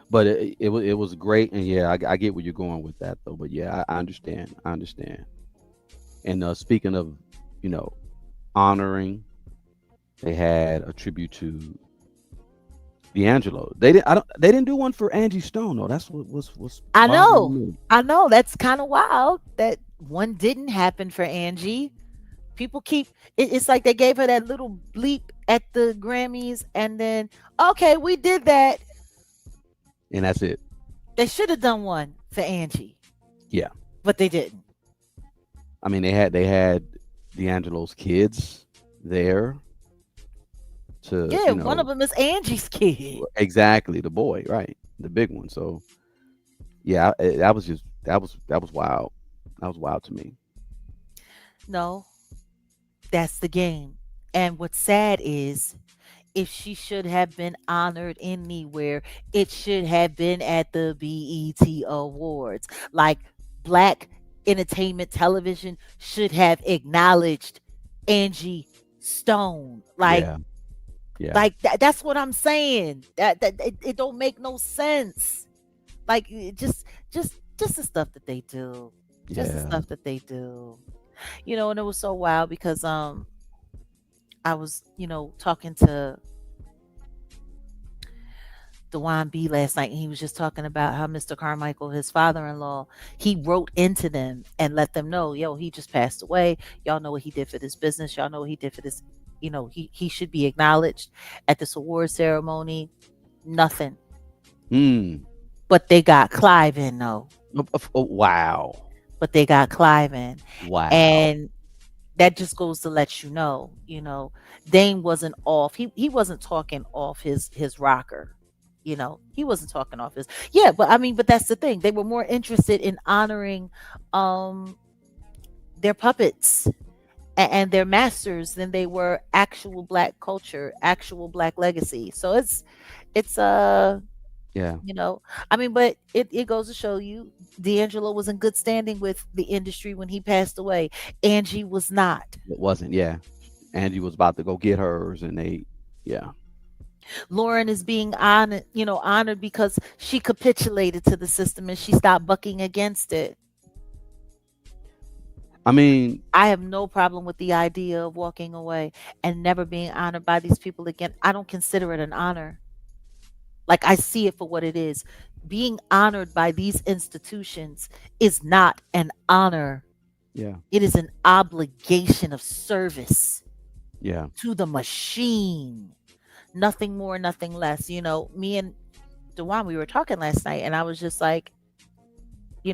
But it was great, and yeah, I get where you're going with that though. But yeah, I understand. I understand. And speaking of, you know, honoring, they had a tribute to D'Angelo. They didn't. I don't. They didn't do one for Angie Stone though. That's what was I bothering know, me. I know. That's kind of wild that one didn't happen for Angie. People keep it's like they gave her that little bleep at the Grammys, and then okay, we did that. And that's it. They should have done one for Angie, Yeah. but they didn't. I mean, they had D'Angelo's kids there to, Yeah, one of them is Angie's kid. exactly, the boy, right, the big one. So yeah, that was just that was wild. That was wild to me. No, that's the game. And what's sad is if she should have been honored anywhere, it should have been at the BET Awards. Like Black Entertainment Television should have acknowledged Angie Stone. Like Yeah. Yeah. that's what I'm saying. It don't make no sense. Like just the stuff that they do. Just the Yeah. stuff that they do. And it was so wild because I was, talking to Dewan B last night, and he was just talking about how Mr. Carmichael, his father-in-law, he wrote into them and let them know, yo, he just passed away. Y'all know what he did for this business. Y'all know what he did for this. He should be acknowledged at this award ceremony. Nothing. Mm. But they got Clive in though. Oh, wow. But they got Clive in. Wow. And that just goes to let Dane wasn't off. He wasn't talking off his rocker. He wasn't talking off his. Yeah, but I mean, but that's the thing. They were more interested in honoring um their puppets and their masters than they were actual Black culture, actual Black legacy. So it's Yeah. I mean, but it goes to show you D'Angelo was in good standing with the industry when he passed away. Angie was not. It wasn't. Yeah. Angie was about to go get hers, and yeah. Lauren is being honored because she capitulated to the system and she stopped bucking against it. I mean, I have no problem with the idea of walking away and never being honored by these people again. I don't consider it an honor. Like I see it for what it is. Being honored by these institutions is not an honor. yeah. It is an obligation of service Yeah. to the machine. Nothing more, nothing less. Me and Dewan, we were talking last night, and I was just like,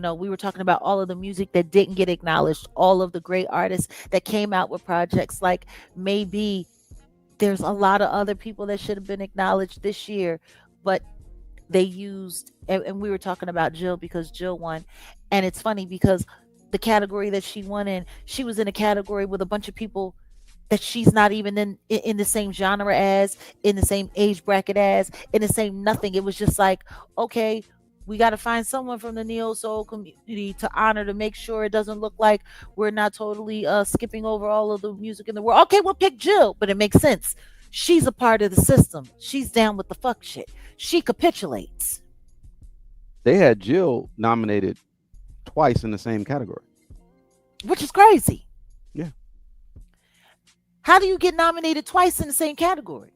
We were talking about all of the music that didn't get acknowledged, all of the great artists that came out with projects. Like, maybe there's a lot of other people that should have been acknowledged this year, but they used, and we were talking about Jill because Jill won. And it's funny because the category that she won in, she was in a category with a bunch of people that she's not even in the same genre as, in the same age bracket as, in the same nothing. It was just like, okay, we got to find someone from the neo soul community to honor, to make sure it doesn't look like we're not totally skipping over all of the music in the world. Okay, we'll pick Jill, but it makes sense. She's a part of the system. She's down with the fuck shit. She capitulates, They had Jill nominated twice in the same category. which is crazy. Yeah. How do you get nominated twice in the same category?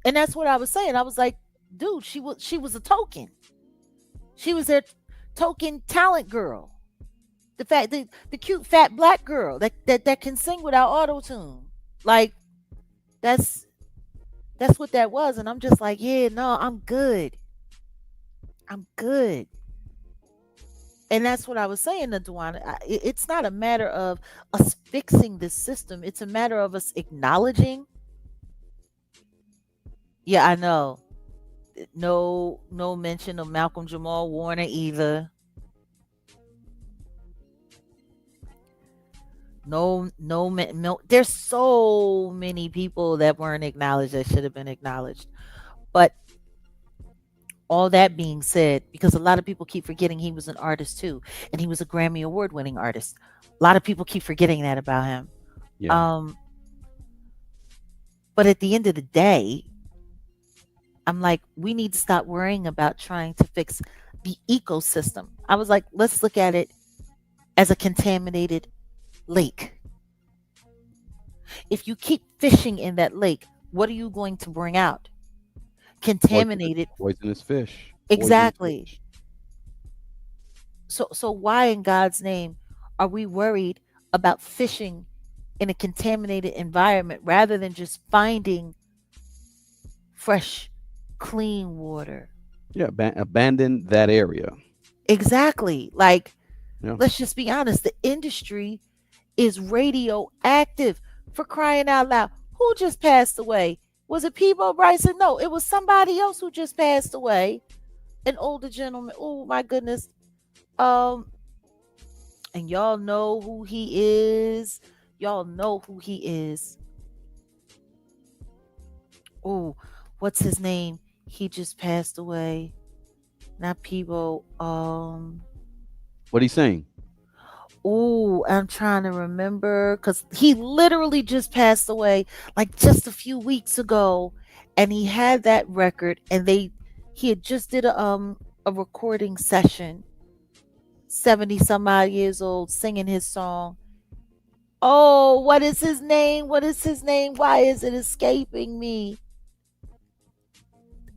And that's what I was saying. I was like, dude, she was a token. She was a token talent girl. The cute fat black girl that can sing without auto tune. Like, that's what that was. And I'm just like, yeah, no, I'm good. I'm good. And that's what I was saying to Duane. It's not a matter of us fixing this system. It's a matter of us acknowledging. Yeah, I know. No mention of Malcolm Jamal Warner either. No, there's so many people that weren't acknowledged that should have been acknowledged. But all that being said, because a lot of people keep forgetting he was an artist too, and he was a Grammy Award winning artist. A lot of people keep forgetting that about him. Yeah. But at the end of the day, I'm like, we need to stop worrying about trying to fix the ecosystem. I was like, let's look at it as a contaminated lake. If you keep fishing in that lake, what are you going to bring out? Contaminated. Poisonous fish. Exactly. Fish. So why in God's name are we worried about fishing in a contaminated environment rather than just finding fresh, clean water? Yeah, abandon that area. Exactly. Like, Yeah. let's just be honest. The industry is radioactive, for crying out loud. Who just passed away? Was it Peebo Bryson? No, it was somebody else who just passed away. An older gentleman. Oh my goodness. And y'all know who he is. Y'all know who he is. Oh, what's his name? He just passed away. Not Peebo. What he saying? Oh, I'm trying to remember because he literally just passed away like just a few weeks ago, and he had that record, and he had just did a recording session. 70 some odd years old, singing his song. Oh, what is his name? What is his name? Why is it escaping me?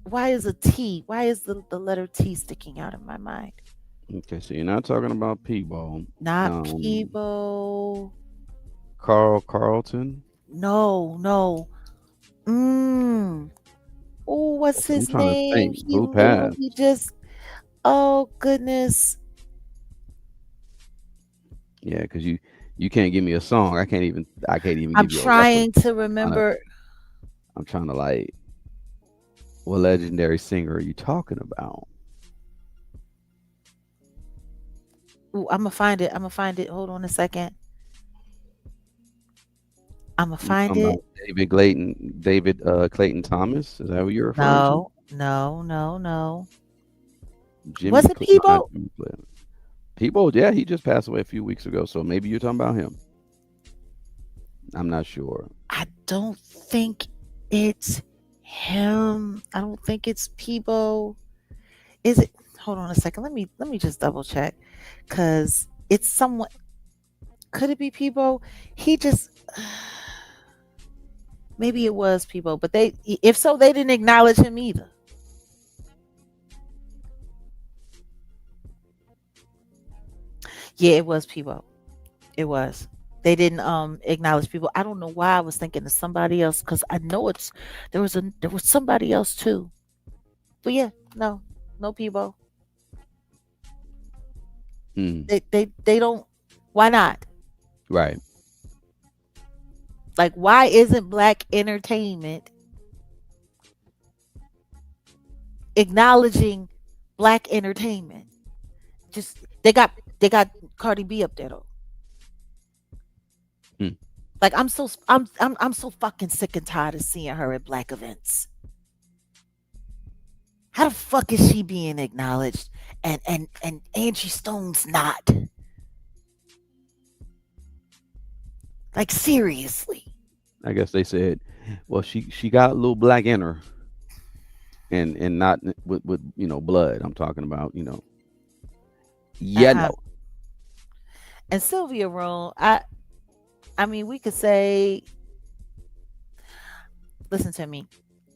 Why is a T? Why is the letter T sticking out of my mind? Okay, so you're not talking about Peebo. Not Um, Peebo. Carl Carlton. No. Oh, what's I'm his trying to name? think. He Who passed? literally just. Oh goodness. Yeah, because you can't give me a song. I can't even I'm give you a reference. trying to I'm trying to, remember. I'm trying to like, what legendary singer are you talking about? Ooh, I'm gonna find it. I'm gonna find it. Hold on a second. I'm gonna You find talking it. about David Clayton Thomas? Is that what you're referring to? No. Was Jimmy it Not Peebo? Jimmy Clayton. Peebo, yeah, he just passed away a few weeks ago. So maybe you're talking about him. I'm not sure. I don't think it's him. I don't think it's Peebo. Is it? Hold on a second. Let me just double check, cause it's someone. Could it be Peebo? He just. Maybe it was Peebo, but if so, they didn't acknowledge him either. Yeah, it was Peebo. It was. They didn't acknowledge people. I don't know why I was thinking of somebody else because I know there was somebody else too. But yeah, no Peebo. Mm, They don't. Why not? right. Like, why isn't black entertainment acknowledging black entertainment? Just they got Cardi B up there though. Mm. Like, I'm so fucking sick and tired of seeing her at black events. How the fuck is she being acknowledged and Angie Stone's not? Like, seriously. I guess they said, well, she got a little black in her, and not with blood. I'm talking about Uh-huh. yellow. And Sylvia Rome, I mean, we could say, listen to me.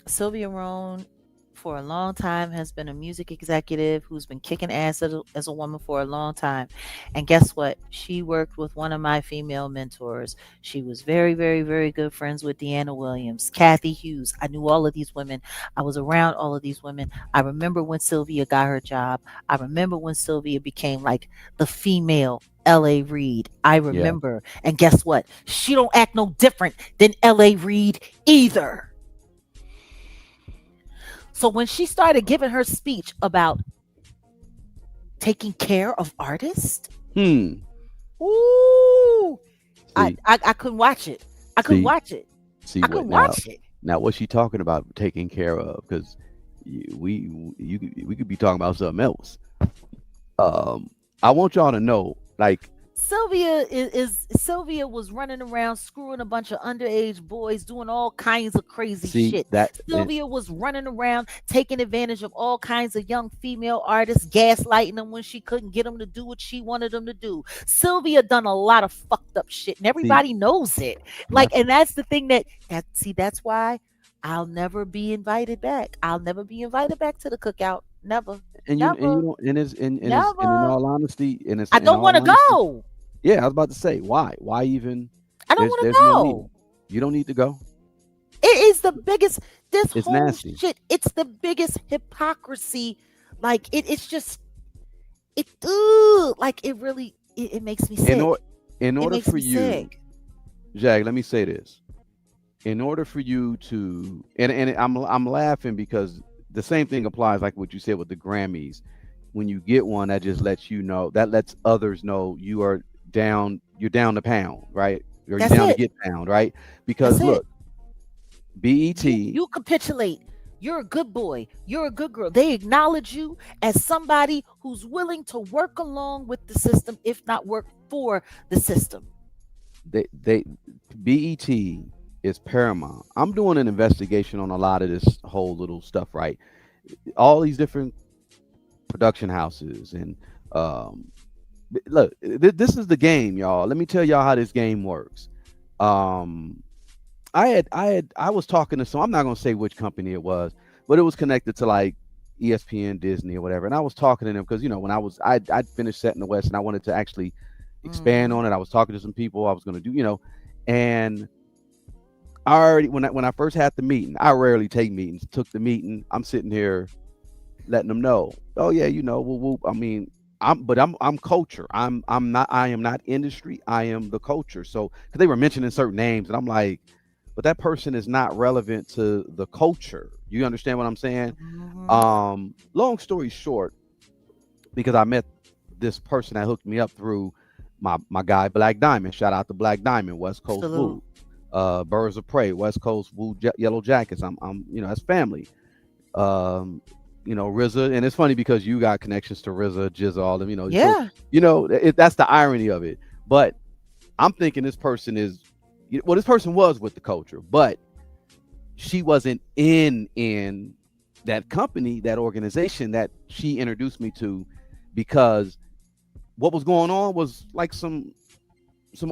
Sylvia Rone, for a long time, has been a music executive who's been kicking ass as a woman for a long time. And guess what? She worked with one of my female mentors. She was very, very, very good friends with Deanna Williams, Kathy Hughes. I knew all of these women. I was around all of these women. I remember when Sylvia got her job. I remember when Sylvia became like the female L.A. Reid. I Yeah. remember. And guess what? She don't act no different than L.A. Reid either. So when she started giving her speech about taking care of artists, Hmm. ooh, I, See, I I couldn't watch it. I couldn't see, watch it. see I what couldn't now? watch it. Now, what's she talking about taking care of? Because we could be talking about something else. Um, I want y'all to know, like, Sylvia was running around screwing a bunch of underage boys, doing all kinds of crazy see shit. that, Sylvia was running around taking advantage of all kinds of young female artists, gaslighting them when she couldn't get them to do what she wanted them to do. Sylvia done a lot of fucked up shit, and see everybody knows it. that, Like, and that's the thing that's why I'll never be invited back. I'll never be invited back to the cookout. Never, and you never, don't, and in never. all honesty, I don't want to go. yeah, I was about to say, why even? I don't want to There's no need. go. You don't need to go. It is the biggest. This It's whole nasty. shit. It's the biggest hypocrisy. Like, it's just like, it really it makes me In sick. order in It order makes for me you, sick. Jag, let me say this. In order for you to, and I'm laughing because the same thing applies like what you said with the Grammys. When you get one, that just lets you know, that lets others know you are down, you're down to pound, right? Or you're That's down to it. get pound, right? That's Because it. look, BET, You capitulate. You're a good boy. You're a good girl. They acknowledge you as somebody who's willing to work along with the system, if not work for the system. they BET is paramount. I'm doing an investigation on a lot of this whole little stuff, right? All these different production houses and um look, this is the game, y'all. Let me tell y'all how this game works. um I was talking to some, I'm not gonna say which company it was, but it was connected to like ESPN, Disney, or whatever. And I was talking to them because when I'd finished setting the West and I wanted to actually expand Hmm. on it. I was talking to some people. I was gonna do, and I already, when I first had the meeting, I rarely take meetings. Took the meeting. I'm sitting here letting them know. Oh yeah, I mean, I'm culture. I am not industry. I am the culture. So because they were mentioning certain names, and I'm like, but that person is not relevant to the culture. You understand what I'm saying? Hmm. Long story short, because I met this person that hooked me up through my guy Black Diamond. Shout out to Black Diamond, West Coast Salute. Woo. Birds of Prey, West Coast Woo, Yellow Jackets. I'm that's family. Um, RZA, and it's funny because you got connections to RZA, Jizza, all them. So Yeah. that's the irony of it. But I'm thinking this person is, well, this person was with the culture, but she wasn't in that company, that organization that she introduced me to, because what was going on was like some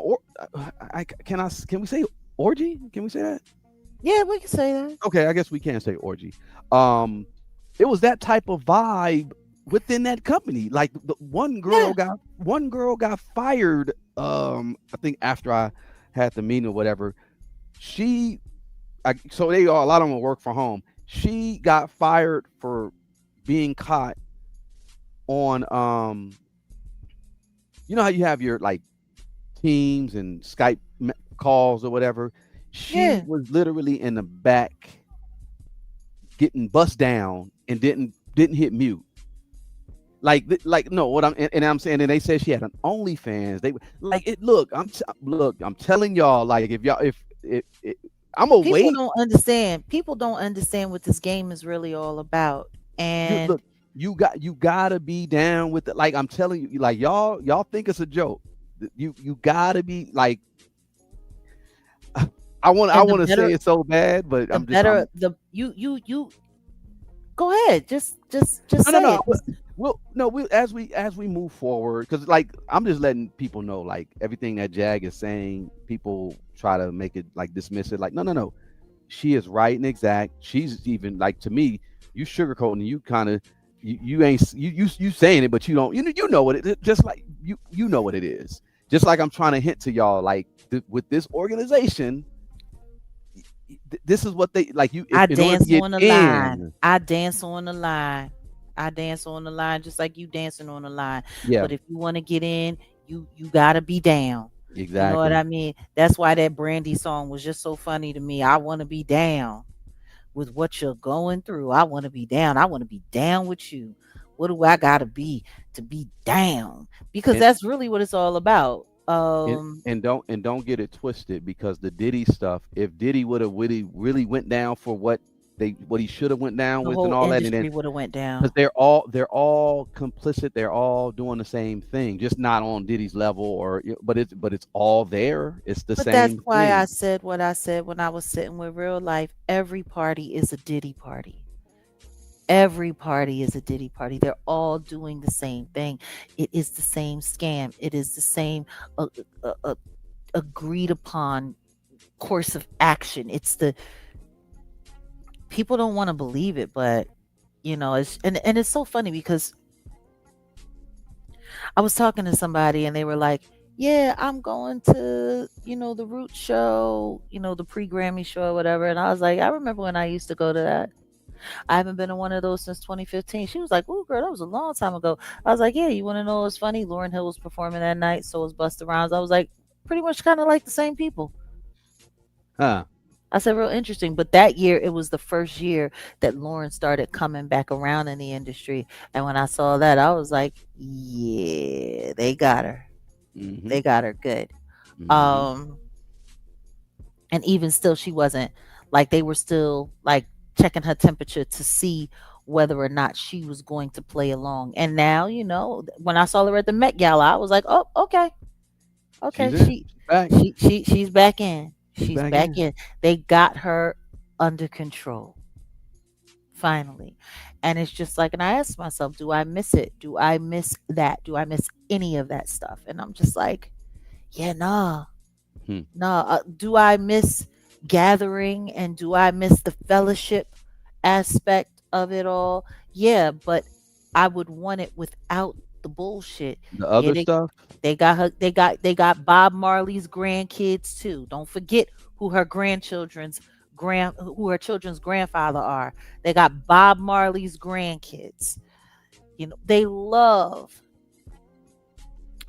or can we say orgy? Can we say that? Yeah, we can say that. Okay, I guess we can say orgy. Um, it was that type of vibe within that company. Like the Yeah. one girl got fired. I think after I had the meeting or whatever, she, so they all, a lot of them work from home. She got fired for being caught on you know how you have your like Teams and Skype calls or whatever. She Yeah. was literally in the back getting bust down and didn't hit mute. Like no, what and I'm saying, and they said she had an OnlyFans. They like it. Look, I'm telling y'all, like if y'all if I'm gonna People wait. don't understand. People don't understand what this game is really all about. You And look, you gotta be down with it. Like I'm telling you, like y'all think it's a joke. You gotta be like I and the want to say better it so bad, but the I'm better the you go ahead. Just no, no, say no. it. We'll no, we as we move forward, because like I'm just letting people know, like everything that Jag is saying, people try to make it like dismiss it. Like no, no, no. She is right and exact. She's even like to me, you sugarcoating, you kind of you ain't you saying it, but you don't you know what it just like you know what it is. Just like I'm trying to hint to y'all, like with this organization, this is what they like. You if I in order to dance get on the line. in, I dance on the line. I dance on the line just like you dancing on the line. yeah, But if you want to get in, you gotta be down. You know what exactly. I mean? That's why that Brandy song was just so funny to me. I want to be down with what you're going through. I want to be down. I want to be down with you. What do I gotta be to be down? Because And that's really what it's all about. and don't get it twisted, because the Diddy stuff, if Diddy would have really went down for what he should have went down The with and whole all that, and then industry would have went because down. they're all complicit, they're all doing the same thing, just not on Diddy's level, or but it's all there, it's the But that's same why I thing. said what I said when I was sitting with real life. Every party is a Diddy party. Every party is a Diddy party. They're all doing the same thing. It is the same scam. It is the same uh, agreed upon course of action. It's the people don't want to believe it, but it's and it's so funny because I was talking to somebody and they were like, "Yeah, I'm going to, the Root show, the pre-Grammy show or whatever." And I was like, "I remember when I used to go to that. I haven't been to one of those since 2015." She was like, "Oh, girl, that was a long time ago." I was like, "Yeah, you want to know what's funny? Lauren Hill was performing that night, so was Busta Rhymes." I was like, "Pretty much kind of like the same people." Huh. I said, "Real interesting." But that year, it was the first year that Lauren started coming back around in the industry. And when I saw that, I was like, "Yeah, they got her. Mm-hmm. They got her good." Mm-hmm. Um, and even still, she wasn't like they were still like checking her temperature to see whether or not she was going to play along. And now, when I saw her at the Met Gala, I was like, "Oh, okay, okay, She's in. She's back. she's back in. She's She's back back in. in. They got her under control finally." And it's just like, and I asked myself, do I miss it? Do I miss that? Do I miss any of that stuff? And I'm just like, yeah, nah. Hmm. No, do I miss gathering and do I miss the fellowship aspect of it all? Yeah, but I would want it without the bullshit. The Yeah, other stuff. they got her they got Bob Marley's grandkids too. Don't forget who her grandchildren's who her children's grandfather are. They got Bob Marley's grandkids.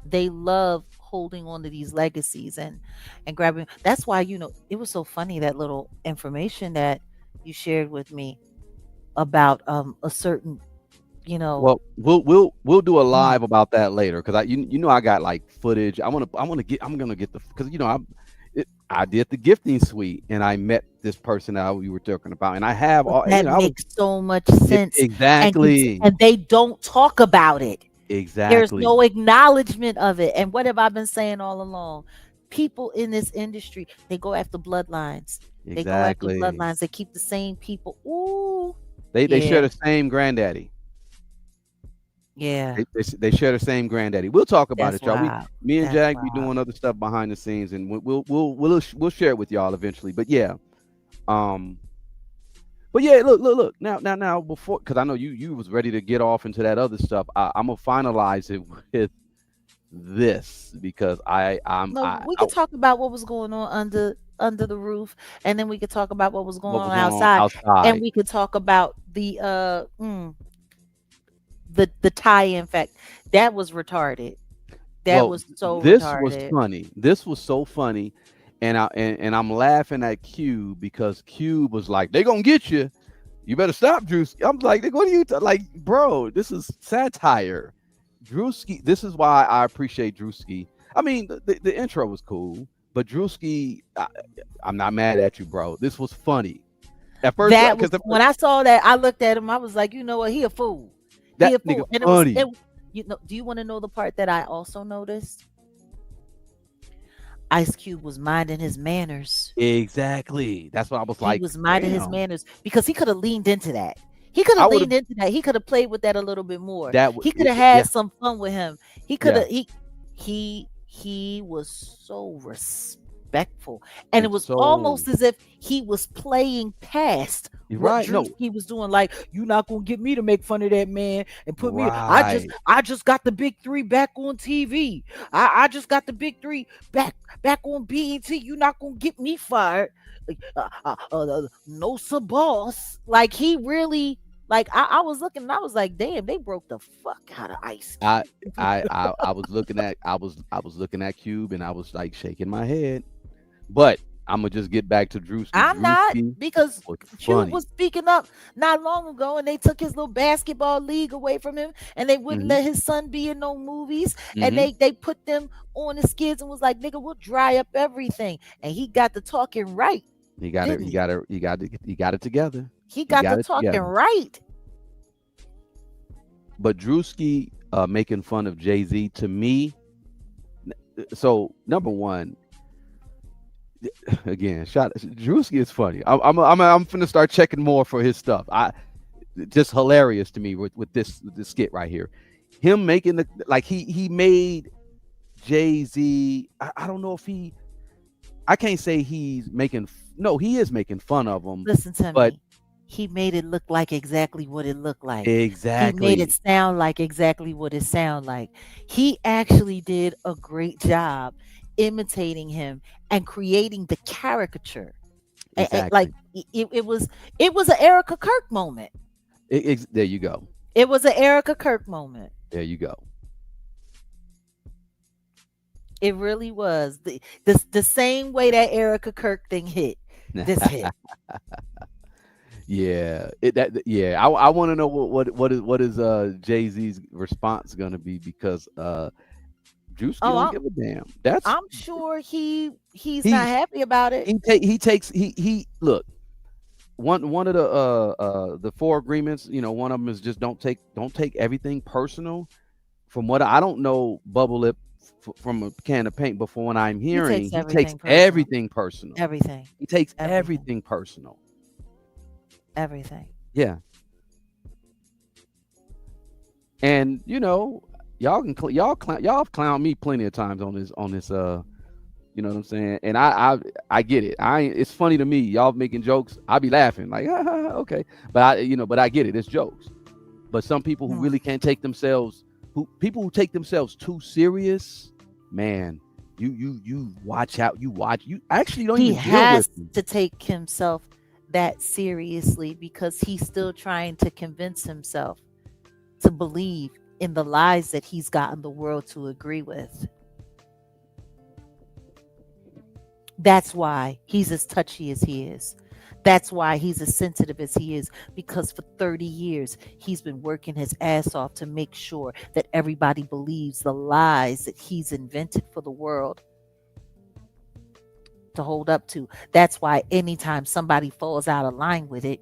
They love holding on to these legacies and grabbing. That's why it was so funny, that little information that you shared with me about a certain you know Well, we'll do a mm, live about that later, because you know I got like footage. I'm gonna get the, because I did the gifting suite and I met this person that we were talking about, and I have but all that I was makes so much sense. exactly And they don't talk about it. There's exactly no acknowledgement of it. And what have I been saying all along? People in this industry, they go after bloodlines. They go after exactly. bloodlines. They keep the same people. Ooh, They share yeah, the same granddaddy. yeah. They share the same granddaddy. We'll talk about That's it, y'all. wild. Me and That's Jag be wild. doing other stuff behind the scenes, and we'll share it with y'all eventually. But yeah, um, but yeah, look. Now, before, because I know you was ready to get off into that other stuff. I'm gonna finalize it with this, because No, we could talk about what was going on under the roof, and then we could talk about what was going what on was going on outside, and outside. we could talk about the tie-in fact that was retarded. That Well, was so this was retarded. funny. This was so funny, and I'm laughing at Cube because Cube was like, "They gonna get you. You better stop, Drewski." I'm like, "What are you like, bro? This is satire." Drewski. This is why I appreciate Drewski. I mean, the intro was cool, but Drewski, I'm not mad at you, bro. This was funny at first That because was when I saw that. I looked at him. I was like, you know what? He a fool. He that a nigga fool. And it was funny. it. You know? Do you want to know the part that I also noticed? Ice Cube was minding his manners. Exactly. That's what I was He like. was minding his Damn. manners because he could have leaned into that. He could I have would have leaned into that. He could have played with that a little bit more. that. He could have had Yeah. some fun with him. He could Yeah. have. He was so respectful, and it And was so almost as if he was playing past you're what right. No. Drewski was doing. Like, you're not gonna get me to make fun of that man and put me. Right. I just got the big three back on TV. I just got the big three back on BET. You're not gonna get me fired. Like, no, sir, boss. Like, he really. Like, I was looking and I was like, damn, they broke the fuck out of Ice I Cube. I was looking at I was looking at Cube and I was like shaking my head. But I'm gonna just get back to Drewski. I'm not, Drewski because was Cube funny. was speaking up not long ago, and they took his little basketball league away from him, and they wouldn't Hmm. let his son be in no movies, and Hmm. they put them on the skids and was like, nigga, we'll dry up everything. And he got to talking right, He got it. didn't He he? got it. He got it. He got it together. He He got to got it talking together. right. But Drewski making fun of Jay-Z to me. So number one, again, shot Drewski is funny. I'm finna start checking more for his stuff. Just hilarious to me with this skit right here. Him making the like he made Jay-Z. I don't know if I can't say he's making. No, he is making fun of him, Listen to but me. He made it look like exactly what it looked like. He made it exactly, sound like exactly what it sounded like. He actually did a great job imitating him and creating the caricature. Like, exactly. it was an Erica Kirk moment. There you go. It was an Erica Kirk moment. There you go. It really was. The same way that Erica Kirk thing hit. This hit. Yeah, I want to know what is Jay-Z's response gonna be because Drewski Oh, don't give a damn. That's I'm sure he's he not happy about it. he takes he look one of the four agreements. You know, one of them is just don't take everything personal. From what I don't know, Bubble Lip from a can of paint, but from what I'm He hearing, takes he takes everything personal. everything personal. Everything. He takes Everything. everything personal. Everything. Yeah. And you know, y'all have clowned me plenty of times on this you know what I'm saying? And I get it. It's funny to me. Y'all making jokes, I be laughing like okay. But I get it. It's jokes. But some people who Hmm. really can't take themselves people who take themselves too serious, man, you watch out. You actually don't He even deal has with them. to take himself that seriously because he's still trying to convince himself to believe in the lies that he's gotten the world to agree with. That's why he's as touchy as he is. That's why he's as sensitive as he is, because for 30 years, he's been working his ass off to make sure that everybody believes the lies that he's invented for the world to hold up to. That's why anytime somebody falls out of line with it,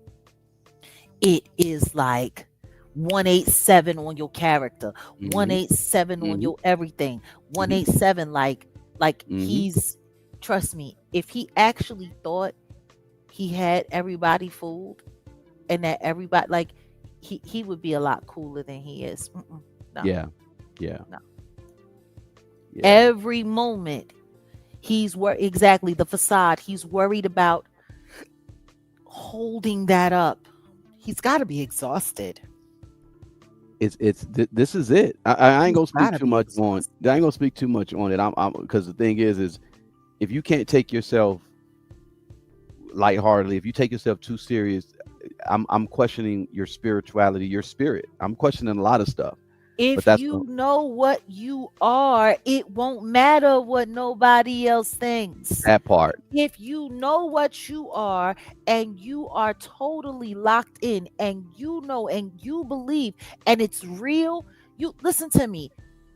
it is like 187 on your character, Mhm. 187 on Mhm. your everything, 187 like Mhm. he's, trust me, if he actually thought he had everybody fooled and that everybody, like, he would be a lot cooler than he is. No. Yeah. Yeah. No. Yeah. Every moment he's exactly the facade. He's worried about holding that up. He's got to be exhausted. This is it. I ain't gonna He's speak gotta too be much on. exhausted. I ain't gonna speak too much on it. I'm because the thing is if you can't take yourself lightheartedly, if you take yourself too serious, I'm questioning your spirituality, your spirit. I'm questioning a lot of stuff. But If that's the you know what you are, it won't matter what nobody else thinks. that part. If you know what you are and you are totally locked in and you know and you believe and it's real, you listen to me.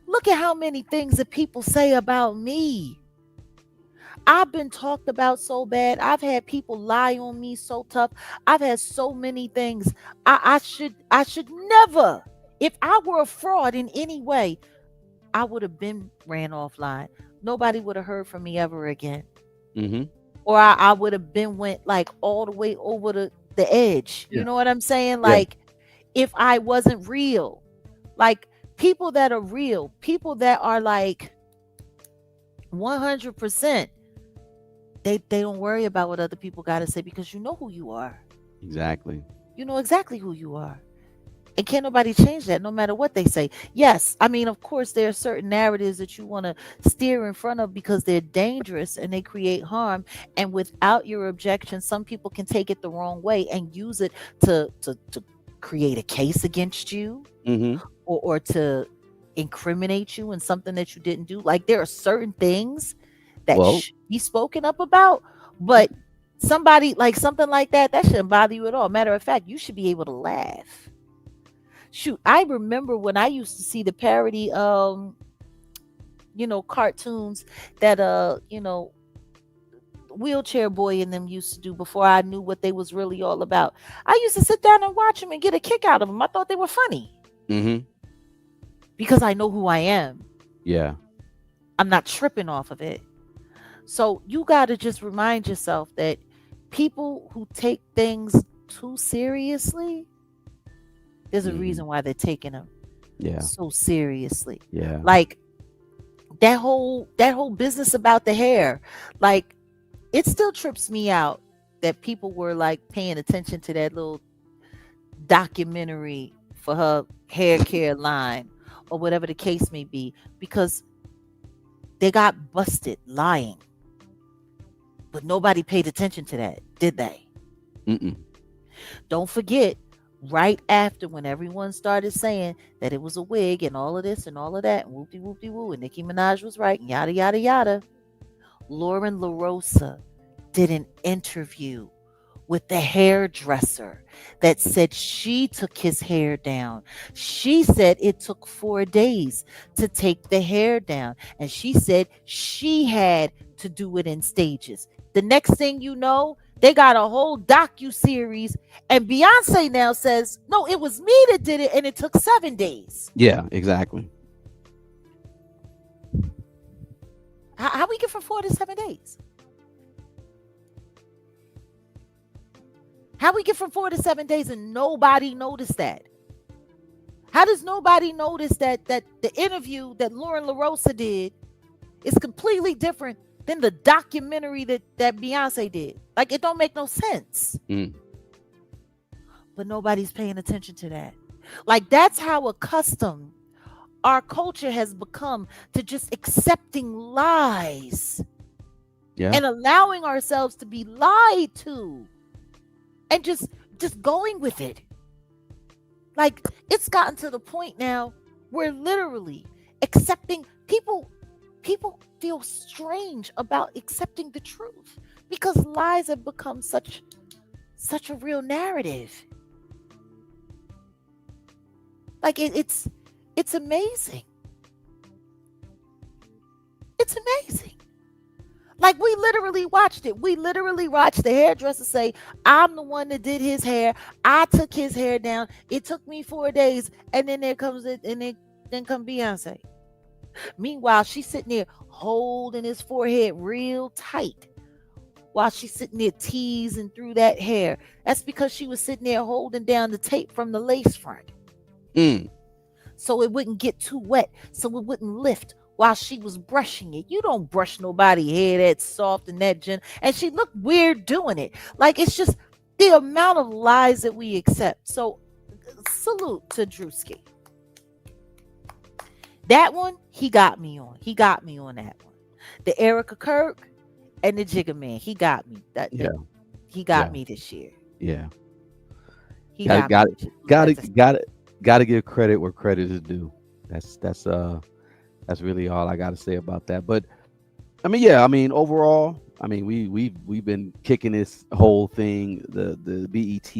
Look at how many things that people say about me. I've been talked about so bad. I've had people lie on me so tough. I've had so many things. I should never. If I were a fraud in any way, I would have been ran offline. Nobody would have heard from me ever again. Mm-hmm. Or I would have been went like all the way over the edge. You Yeah. know what I'm saying? Yeah. Like if I wasn't real. Like people that are real, people that are like 100%, they don't worry about what other people got to say because you know who you are. Exactly. You know exactly who you are. And can't nobody change that no matter what they say. Yes, I mean, of course, there are certain narratives that you want to steer in front of because they're dangerous and they create harm. And without your objection, some people can take it the wrong way and use it to create a case against you Mm-hmm. or to incriminate you in something that you didn't do. Like there are certain things that Well, should be spoken up about, but somebody like something like that shouldn't bother you at all. Matter of fact, you should be able to laugh. Shoot, I remember when I used to see the parody cartoons that wheelchair boy and them used to do before I knew what they was really all about. I used to sit down and watch them and get a kick out of them. I thought they were funny mm-hmm. because I know who I am. Yeah. I'm not tripping off of it. So you got to just remind yourself that people who take things too seriously, there's a Mm-hmm. reason why they're taking them Yeah. so seriously. Yeah. Like that whole business about the hair, like it still trips me out that people were like paying attention to that little documentary for her hair care line or whatever the case may be, because they got busted lying. But nobody paid attention to that, did they? Mm-mm. Don't forget, right after when everyone started saying that it was a wig and all of this and all of that, and whoopty whoopty woo, and Nicki Minaj was right, and yada yada yada, Lauren LaRosa did an interview with the hairdresser that said she took his hair down. She said it took 4 days to take the hair down. And she said she had to do it in stages. The next thing you know, they got a whole docu-series. And Beyonce now says, no, it was me that did it. And it took 7 days. Yeah, exactly. How we get from 4 to 7 days? How we get from 4 to 7 days and nobody noticed that? How does nobody notice that the interview that Lauren LaRosa did is completely different than the documentary that Beyonce did? Like, it don't make no sense. Mm. But nobody's paying attention to that. Like, that's how accustomed our culture has become to just accepting lies. Yeah. And allowing ourselves to be lied to. And just going with it. Like, it's gotten to the point now where literally accepting people feel strange about accepting the truth because lies have become such a real narrative. Like it's amazing. It's amazing. Like, we literally watched it. We literally watched the hairdresser say, I'm the one that did his hair. I took his hair down. It took me 4 days. And then there comes it, and then come Beyonce. Meanwhile, she's sitting there holding his forehead real tight while she's sitting there teasing through that hair. That's because she was sitting there holding down the tape from the lace front. Mm. So it wouldn't get too wet. So it wouldn't lift while she was brushing it. You don't brush nobody's hair that soft and that gentle. And she looked weird doing it. Like, it's just the amount of lies that we accept. So salute to Drewski. That one, he got me on. He got me on that one. The Erica Kirk and the Jigga Man. He got me. He got me this year. Yeah. He Got got me. to give credit where credit is due. That's that's really all I got to say about that. But I mean, yeah, I mean, overall, I mean, we've been kicking this whole thing, the BET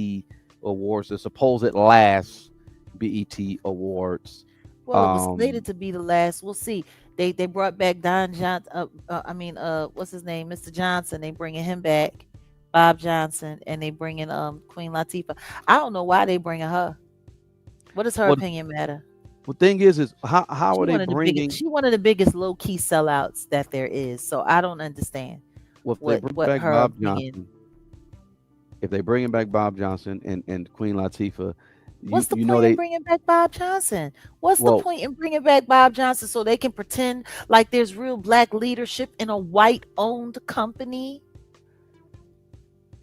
awards, the supposed last BET awards. Well, it was slated Um, to be the last. We'll see. They brought back Don Johnson. What's his name, Mr. Johnson. They bringing him back, Bob Johnson, and they bringing Queen Latifah. I don't know why they bringing her. What does her well, opinion matter? the thing is how She are they one of the biggest. bringing? She one of the biggest low key sellouts that there is. So I don't understand Well, if they what bring what back her Bob opinion. Johnson, if they bringing back Bob Johnson and Queen Latifah, What's the you know point in they bringing back Bob Johnson? What's the well, point in bringing back Bob Johnson so they can pretend like there's real black leadership in a white owned company?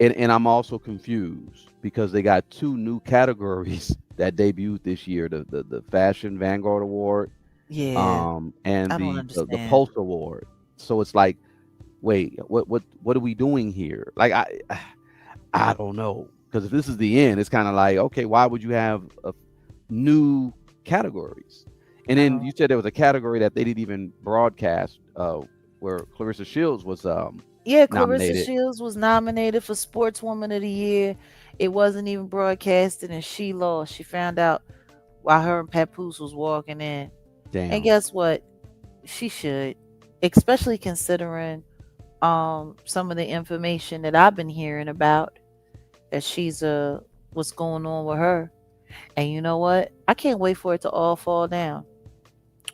and I'm also confused because they got two new categories that debuted this year: the Fashion Vanguard Award, Yeah, and I don't the understand. Pulse Award. So it's like, wait, what are we doing here? Like I don't know, because if this is the end, it's kind of like, okay, why would you have new categories? And I then don't. you said there was a category that they didn't even broadcast, where Clarissa Shields was Yeah, Clarissa nominated. Shields was nominated for Sportswoman of the Year. It wasn't even broadcasted, and she lost. She found out while her and Papoose was walking in. And Damn. guess what? She should, especially considering some of the information that I've been hearing about that she's what's going on with her. And you know what? I can't wait for it to all fall down.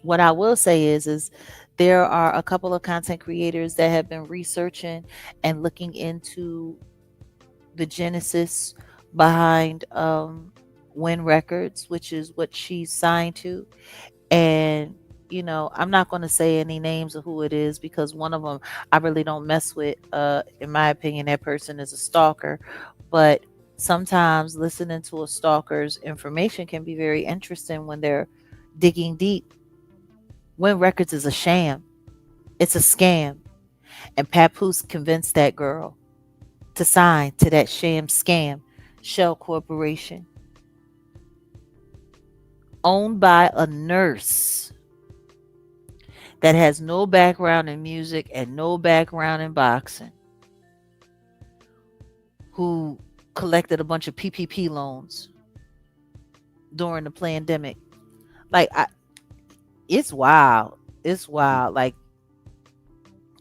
What I will say is there are a couple of content creators that have been researching and looking into the genesis behind Win Records, which is what she's signed to. And I'm not going to say any names of who it is because one of them I really don't mess with. In my opinion, that person is a stalker. But sometimes listening to a stalker's information can be very interesting when they're digging deep. Win Records is a sham. It's a scam. And Papoose convinced that girl to sign to that sham scam shell corporation owned by a nurse that has no background in music and no background in boxing, who collected a bunch of PPP loans during the pandemic. Like, it's wild. It's wild. Like,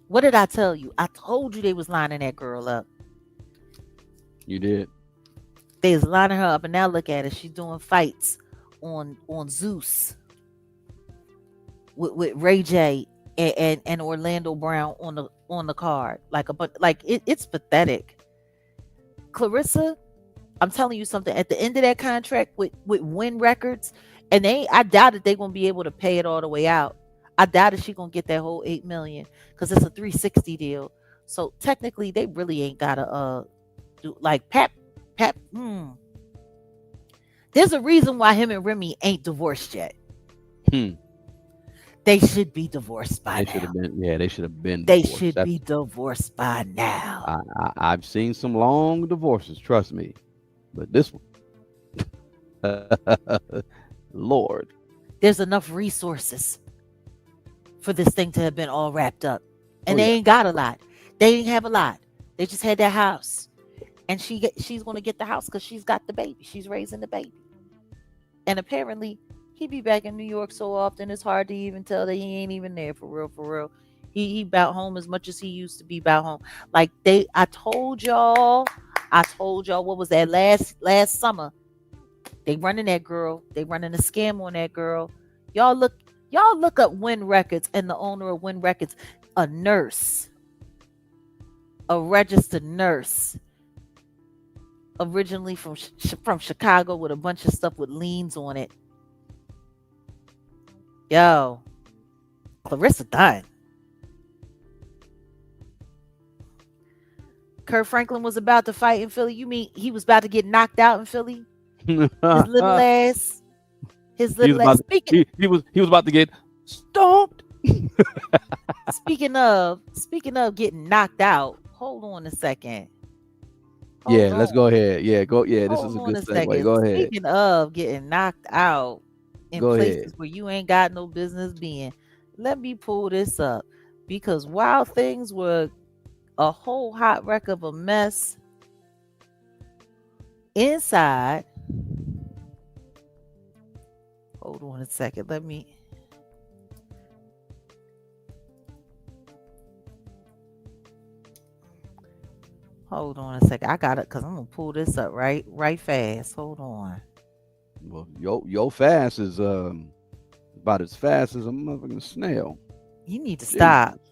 what did I tell you? I told you they was lining that girl up. You did. They was lining her up, and now look at her. She's doing fights on Zeus with Ray J and Orlando Brown on the card. It's pathetic. Clarissa, I'm telling you something. At the end of that contract with Win Records, and I doubt that they're gonna be able to pay it all the way out. I doubt that she's gonna get that whole 8 million because it's a 360 deal. So technically, they really ain't gotta do like Pat. There's a reason why him and Remy ain't divorced yet. Hmm. They should be divorced by They should have now. been. Yeah, they should have been They divorced. should be divorced by now. I've seen some long divorces. Trust me, but this one, Lord, There's enough resources for this thing to have been all wrapped up. oh And they yeah, ain't got a lot. They didn't have a lot. They just had that house. And she's going to get the house because she's got the baby. She's raising the baby. And apparently, he be back in New York so often, it's hard to even tell that he ain't even there for real, for real. He about home as much as he used to be about home. Like I told y'all what was that last summer. They running that girl. They running a scam on that girl. Y'all look y'all look up Win Records and the owner of Win Records, a nurse, a registered nurse, originally from Chicago with a bunch of stuff with liens on it. Yo, Clarissa done. Kurt Franklin was about to fight in Philly. You mean he was about to get knocked out in Philly? His little ass. His he was little ass. about to, he was about to get stomped. Speaking of getting knocked out. Hold on a second. Yeah, Hold let's on. go ahead. Yeah, go. Yeah, this is Hold a on good a segue. second. Go ahead. Speaking of getting knocked out in Go ahead. places where you ain't got no business being. Let me pull this up because while things were a whole hot wreck of a mess inside, hold on a second. Hold on a second. I got it because I'm gonna pull this up right fast. Hold on. Well, yo fast is about as fast as a motherfucking snail. You need to stop. Jesus.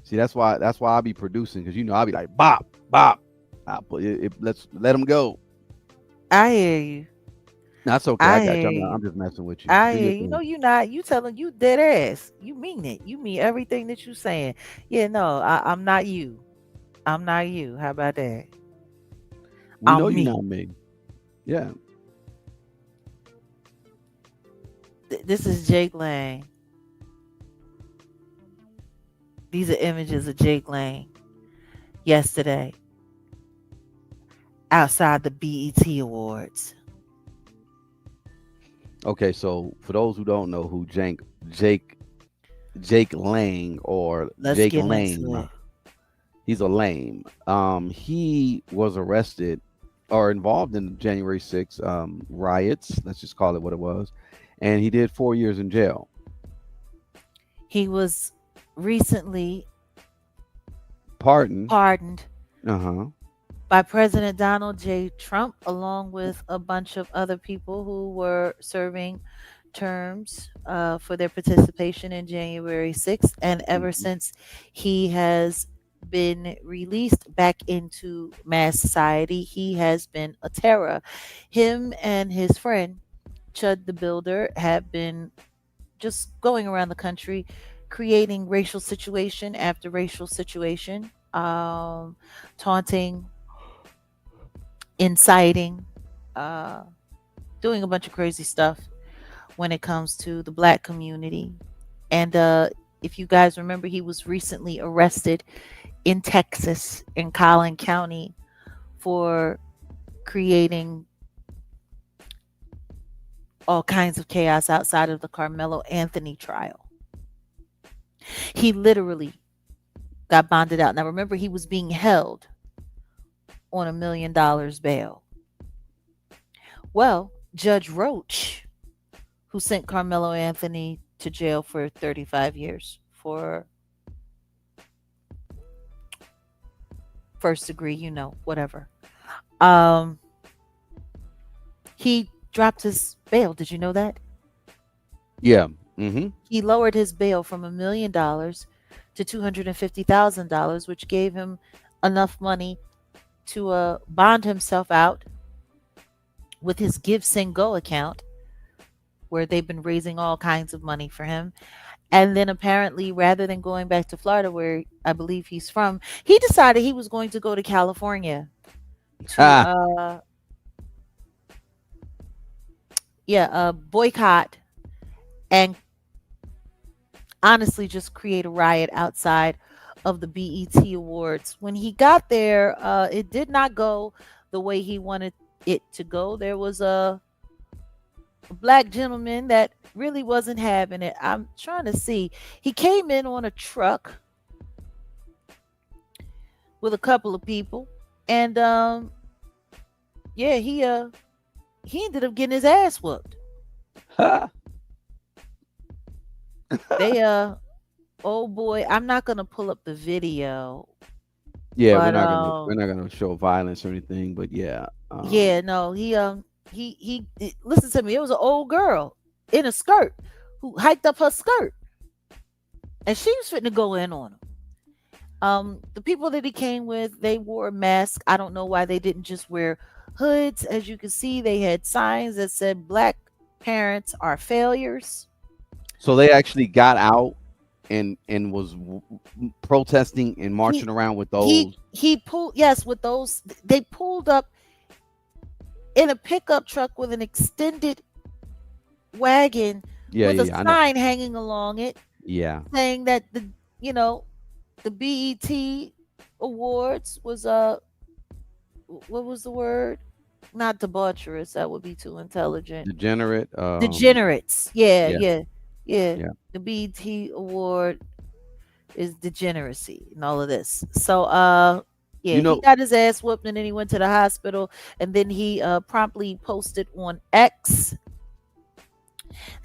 See, that's why I be producing, because I'll be like bop bop. I put let's let them go. I hear you. That's okay. I I got hear you. I'm you. just messing with you. I Do hear your you. No, thing. you not. You telling you dead ass. You mean it. You mean everything that you saying. Yeah, no, I'm not you. I'm not you. How about that? We know I'm you me. not me. Yeah. This is Jake Lang. These are images of Jake Lang yesterday outside the BET Awards. Okay. So for those who don't know who Jake Lang or Let's Jake get into Lame, it. he's a lame. He was arrested or involved in January 6th riots. Let's just call it what it was, and he did 4 years in jail. He was recently Pardon. pardoned Uh huh. by President Donald J. Trump, along with a bunch of other people who were serving terms for their participation in January 6th. And ever Hmm. since he has been released back into mass society, he has been a terror. Him and his friend, Chud the Builder, have been just going around the country creating racial situation after racial situation, taunting, inciting, uh, doing a bunch of crazy stuff when it comes to the black community. And if you guys remember, he was recently arrested in Texas, in Collin County, for creating all kinds of chaos outside of the Carmelo Anthony trial. He literally got bonded out. Now, remember, he was being held on $1 million bail. Well, Judge Roach, who sent Carmelo Anthony to jail for 35 years for first degree, whatever. Um, he dropped his bail. Did you know that? Yeah. Hmm. He lowered his bail from $1 million to $250,000, which gave him enough money to bond himself out with his Give Send Go account, where they've been raising all kinds of money for him. And then apparently, rather than going back to Florida, where I believe he's from, he decided he was going to go to California to, Ha. boycott and honestly just create a riot outside of the BET Awards. When he got there, it did not go the way he wanted it to go. There was a black gentleman that really wasn't having it. I'm trying to see. He came in on a truck with a couple of people, and yeah, he ended up getting his ass whooped. Ha. They oh boy, I'm not gonna pull up the video, Yeah, we're but not gonna we're not gonna show violence or anything, but yeah. yeah, no, listen to me. It was an old girl in a skirt who hiked up her skirt, and she was fitting to go in on him. The people that he came with, they wore a mask. I don't know why they didn't just wear hoods. As you can see, they had signs that said "Black parents are failures." So they actually got out and was protesting and He marching around with those. he pulled, yes, with those. They pulled up in a pickup truck with an extended wagon Yeah, with yeah, a yeah. I know. sign hanging along it Yeah. saying that you know the BET Awards was what was the word? Not debaucherous. That would be too intelligent. Degenerate. Degenerates. Yeah, Yeah, yeah, yeah. yeah. The BET award is degeneracy and all of this. So yeah, You he know, got his ass whooped and then he went to the hospital and then he promptly posted on X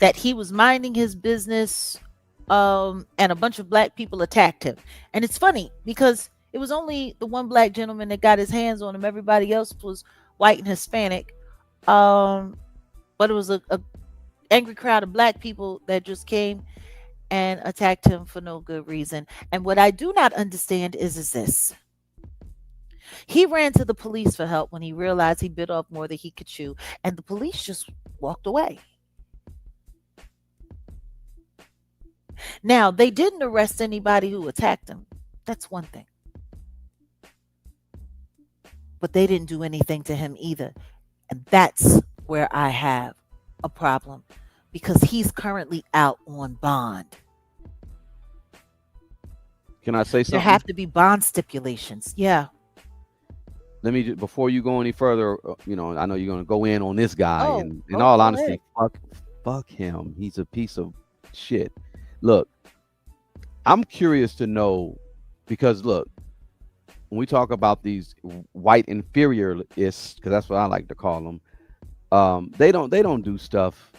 that he was minding his business and a bunch of black people attacked him. And it's funny because it was only the one black gentleman that got his hands on him. Everybody else was white and Hispanic. Um but it was a angry crowd of black people that just came and attacked him for no good reason. And what I do not understand is this. He ran to the police for help when he realized he bit off more than he could chew, and the police just walked away. Now, they didn't arrest anybody who attacked him. That's one thing. But they didn't do anything to him either. And that's where I have a problem because he's currently out on bond. can I say There something? have to be bond stipulations. Yeah. Let me just, before you go any further, I know you're gonna go in on this guy, Oh, and in oh, all go ahead. honesty, fuck him. He's a piece of shit. Look, I'm curious to know because look, when we talk about these white inferiorists, because that's what I like to call them, they don't do stuff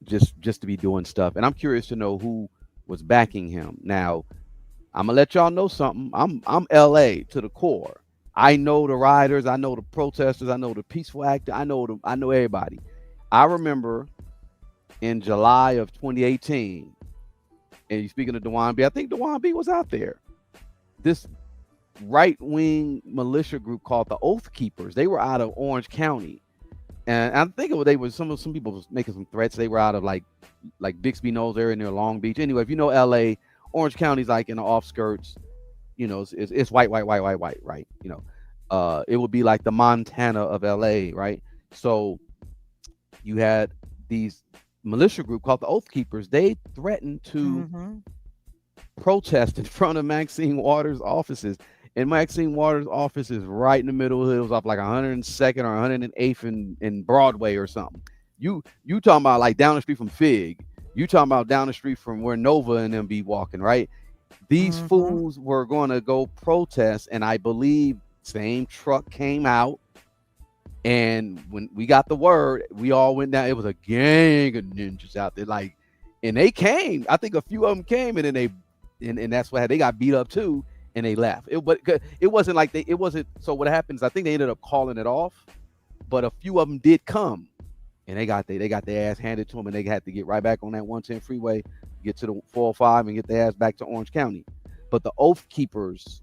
just to be doing stuff. And I'm curious to know who was backing him. Now, I'm gonna let y'all know something. I'm LA to the core. I know the riders, I know the protesters, I know the peaceful actor, I know everybody. I remember in July of 2018, and you speaking of Dewan B, I think Dewan B was out there. This right wing militia group called the Oath Keepers. They were out of Orange County, and I think they was some people was making some threats. They were out of like Bixby Knolls area near Long Beach. Anyway, if you know LA, Orange County's like in the offskirts. It's white, white, white, white, white, right? It would be like the Montana of LA, right? So you had these militia group called the Oath Keepers. They threatened to Hmm. protest in front of Maxine Waters' offices. And Maxine Waters' office is right in the middle of it. It was off like 102nd or 108th in Broadway or something. You talking about like down the street from Fig. You talking about down the street from where Nova and them be walking, right? These Hmm. fools were going to go protest, and I believe same truck came out. And when we got the word, we all went down. It was a gang of ninjas out there, like, and they came. I think a few of them came, and then and that's what they got beat up too, and they left. But it wasn't like it wasn't. So what happens? I think they ended up calling it off, but a few of them did come, and they got their ass handed to them, and they had to get right back on that 110 freeway, get to the 405, and get their ass back to Orange County. But the Oath Keepers,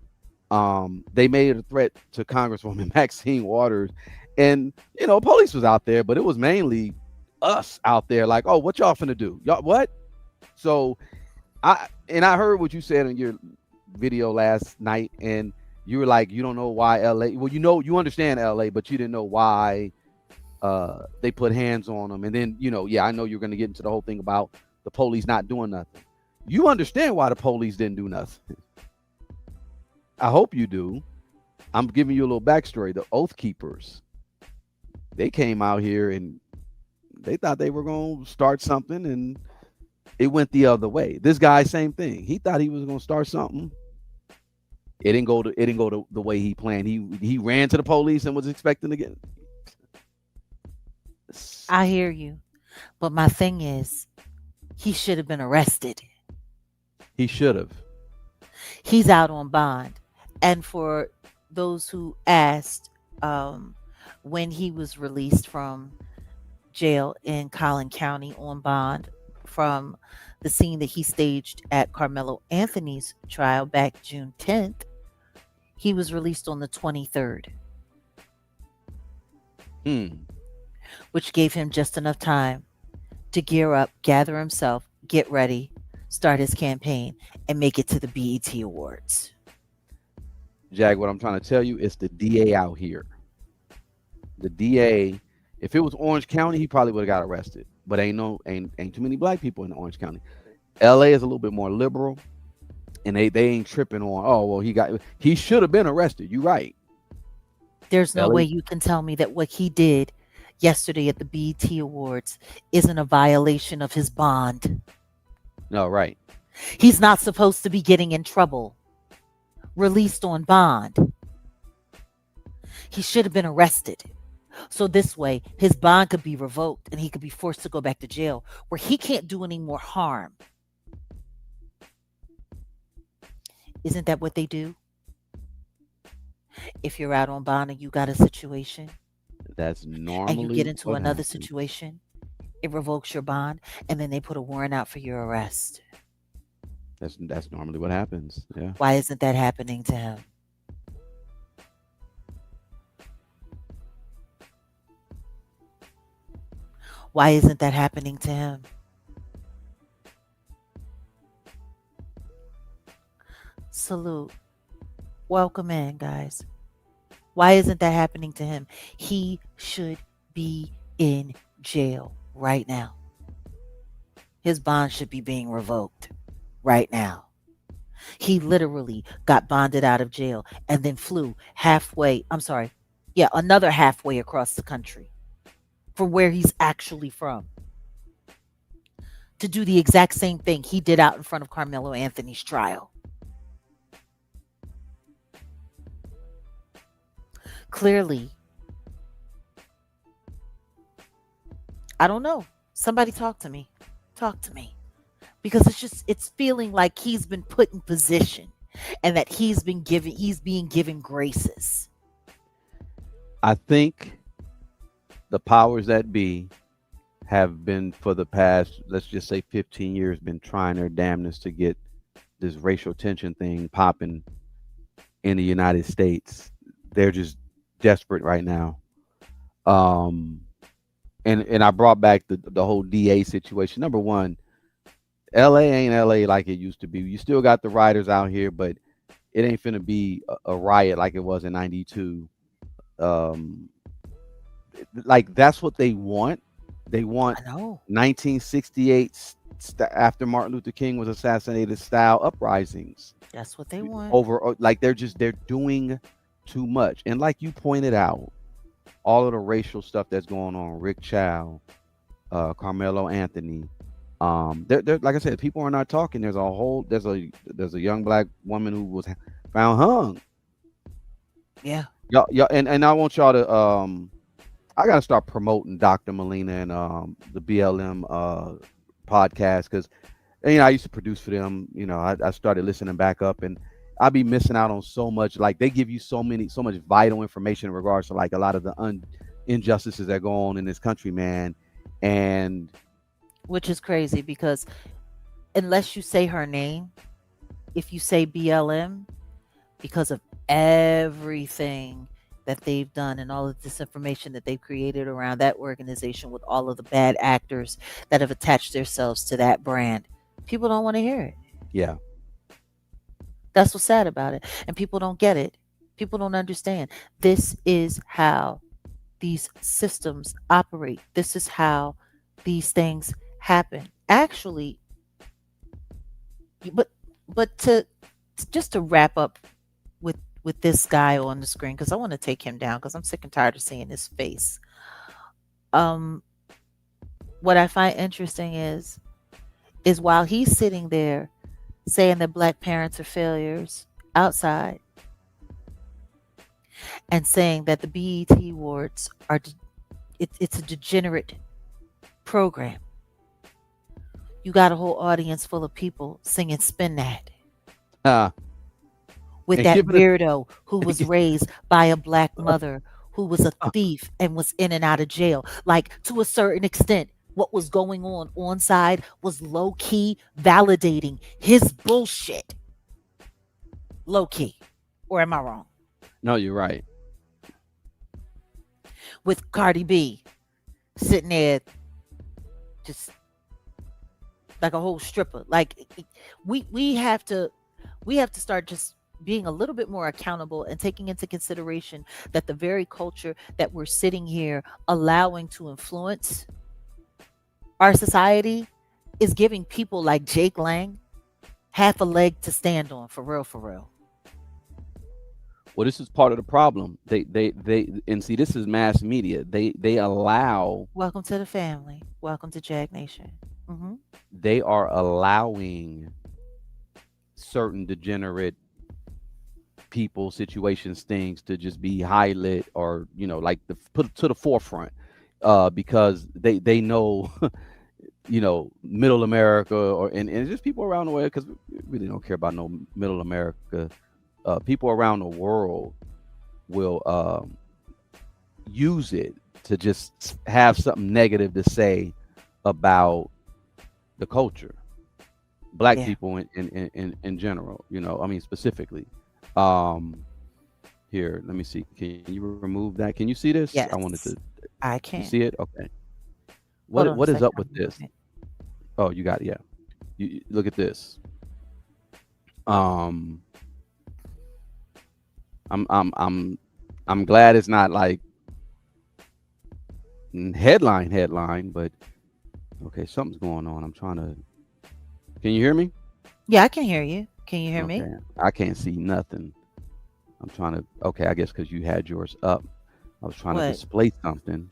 they made a threat to Congresswoman Maxine Waters, and police was out there, but it was mainly us out there. Like, oh, what y'all finna do? Y'all what? So I heard what you said in your video last night, and you were like, you don't know why LA. Well, you understand LA, but you didn't know why they put hands on them. And then I know you're gonna get into the whole thing about the police not doing nothing. You understand why the police didn't do nothing. I hope you do. I'm giving you a little backstory. The Oath Keepers, they came out here and they thought they were going to start something, and it went the other way. This guy, same thing. He thought he was going to start something. It didn't go the way he planned. He ran to the police and was expecting to get. I hear you. But my thing is, he should have been arrested. He should have. He's out on bond. And for those who asked, um, when he was released from jail in Collin County on bond from the scene that he staged at Carmelo Anthony's trial back June 10th, he was released on the 23rd, Hmm. which gave him just enough time to gear up, gather himself, get ready, start his campaign, and make it to the BET Awards. Jag, what I'm trying to tell you is the DA out here. The DA, if it was Orange County, he probably would have got arrested. But ain't too many black people in Orange County. LA is a little bit more liberal, and they ain't tripping on, oh well, he should have been arrested. You right. There's no way LA. you can tell me that what he did yesterday at the BET Awards isn't a violation of his bond. No, right. He's not supposed to be getting in trouble, released on bond. He should have been arrested. So this way, his bond could be revoked and he could be forced to go back to jail where he can't do any more harm. Isn't that what they do? If you're out on bond and you got a situation That's and you get normally into what another happens. situation, it revokes your bond and then they put a warrant out for your arrest. That's normally what happens. Yeah. Why isn't that happening to him? Why isn't that happening to him? Salute. Welcome in, guys. Why isn't that happening to him? He should be in jail right now. His bond should be being revoked right now. He literally got bonded out of jail and then flew halfway, I'm sorry, yeah, another halfway across the country from where he's actually from to do the exact same thing he did out in front of Carmelo Anthony's trial. Clearly, I don't know. Somebody talk to me. Talk to me. Because it's feeling like he's been put in position and that he's being given graces. I think the powers that be have been for the past, let's just say 15 years, been trying their damnedest to get this racial tension thing popping in the United States. They're just desperate right now. Um, and I brought back the whole DA situation. Number one, LA ain't LA like it used to be. You still got the rioters out here, but it ain't finna be a riot like it was in '92. Um, like that's what they want. They want I know. 1968 after Martin Luther King was assassinated style uprisings That's what they want. over like they're doing too much. And like you pointed out, all of the racial stuff that's going on, Rick Chow, Carmelo Anthony. They're like I said, people are not talking. There's a young black woman who was found hung. Yeah. Y'all, and I want y'all to I gotta start promoting Dr. Molina and the BLM podcast because I used to produce for them. I started listening back up and I be missing out on so much. Like they give you so much vital information in regards to like a lot of the injustices that go on in this country, man. And Which is crazy because unless you say her name, if you say BLM, because of everything that they've done and all of this information that they've created around that organization with all of the bad actors that have attached themselves to that brand, people don't want to hear it. yeah, That's what's sad about it. And people don't get it. People don't understand. This is how these systems operate. This is how these things happen. Actually, but to just to wrap up with this guy on the screen because I want to take him down because I'm sick and tired of seeing his face. Um, what I find interesting is while he's sitting there saying that black parents are failures outside and saying that the BET awards it's a degenerate program. You got a whole audience full of people singing "Spin That" uh, with and that giving it. weirdo who was raised by a black mother who was a thief and was in and out of jail. Like to a certain extent, what was going on side was low key validating his bullshit. Low key, or am I wrong? No, you're right. With Cardi B sitting there just like a whole stripper. Like we have to start just being a little bit more accountable and taking into consideration that the very culture that we're sitting here allowing to influence our society is giving people like Jake Lang half a leg to stand on, for real, for real. Well, this is part of the problem. And see, this is mass media. They allow, Welcome to the family. Welcome to Jag Nation. Hmm. they are allowing certain degenerate people, situations, things to just be highlit, or like the put to the forefront, because they know, middle America, and just people around the world, because we really don't care about no middle America. People around the world will use it to just have something negative to say about the culture, black Yeah. people in general. I mean specifically. Um, Here, let me see. Can you remove that? Can you see this? I wanted to. Yes, I You see can. it? Okay. Hold on a What is second. up I'm with this? moving it. Oh, you got it. Yeah. Look at this. Um, I'm I'm I'm I'm glad it's not like headline, but okay, something's going on. I'm trying to. Can you hear me? Yeah, I can hear you. Can you hear Okay. me? I can't see nothing. I'm trying to. Okay, I guess because you had yours up, I was trying to What? display something.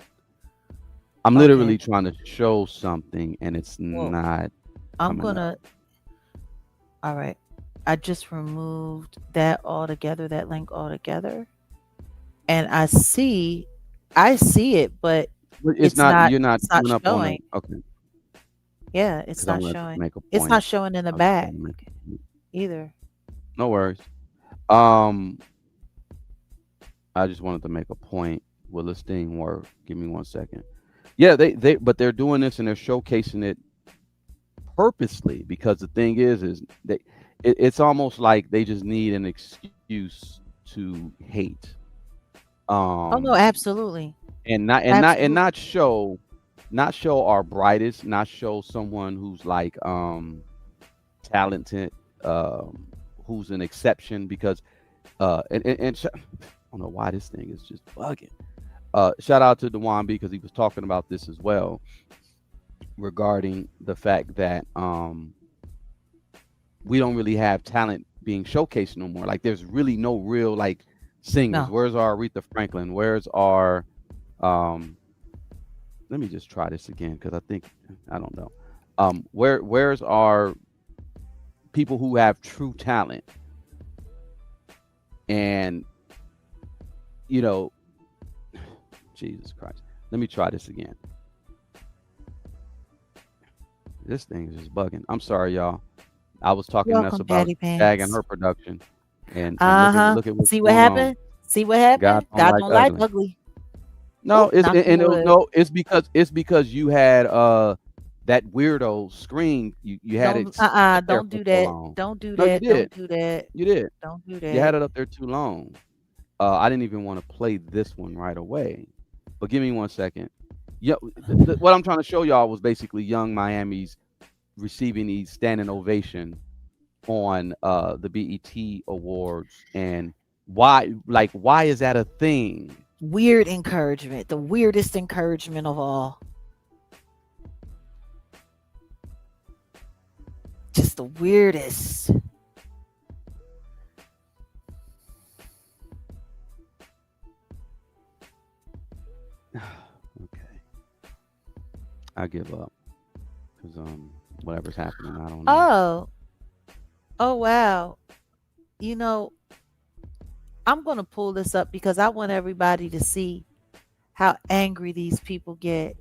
I'm Okay. literally trying to show something, and it's Well, not I'm coming up. gonna. All right. I just removed that altogether, that link altogether, and I see it, but But it's not. You're not it's not coming up on the. showing. Okay, Yeah, it's because I not wanted to showing. make a It's point. not showing in the I was back trying to make a point. either. No worries. Um, I just wanted to make a point. Will this thing work? Give me 1 second. Yeah, but they're doing this and they're showcasing it purposely, because the thing is it's almost like they just need an excuse to hate. Oh no, Um, absolutely, and absolutely. not show our brightest, not show someone who's like talented, um who's an exception, because I don't know why this thing is just bugging. Shout out to Dewan B, because he was talking about this as well, regarding the fact that we don't really have talent being showcased no more. Like there's really no real like singers. No, Where's our Aretha Franklin? Where's our um let me just try this again, because I don't know. Where's our people who have true talent? And you know, Jesus Christ. Let me try this again. This thing is just bugging. I'm sorry, y'all. I was you're talking mess welcome, about Daddy Jag and Pants. her production, and Uh look at huh. look at what's See what going on. happened? See what God happened? don't God like don't like ugly. ugly. No, Oh, it's knock on and it was wood. no, it's because you had that weirdo screen. You had it Don't up there don't for do so that. long. Don't do No, you that. did. Don't do that. You did. Don't do You had that. it up there too long. I didn't even want to play this one right away. But give me 1 second. Yeah, what I'm trying to show y'all was basically Young Miami's receiving the standing ovation on the BET Awards, and why is that a thing? Weird encouragement. The weirdest encouragement of all. Just the weirdest. Okay, I give up, because whatever's happening, I don't know. Oh, oh wow. You know, I'm gonna pull this up because I want everybody to see how angry these people get.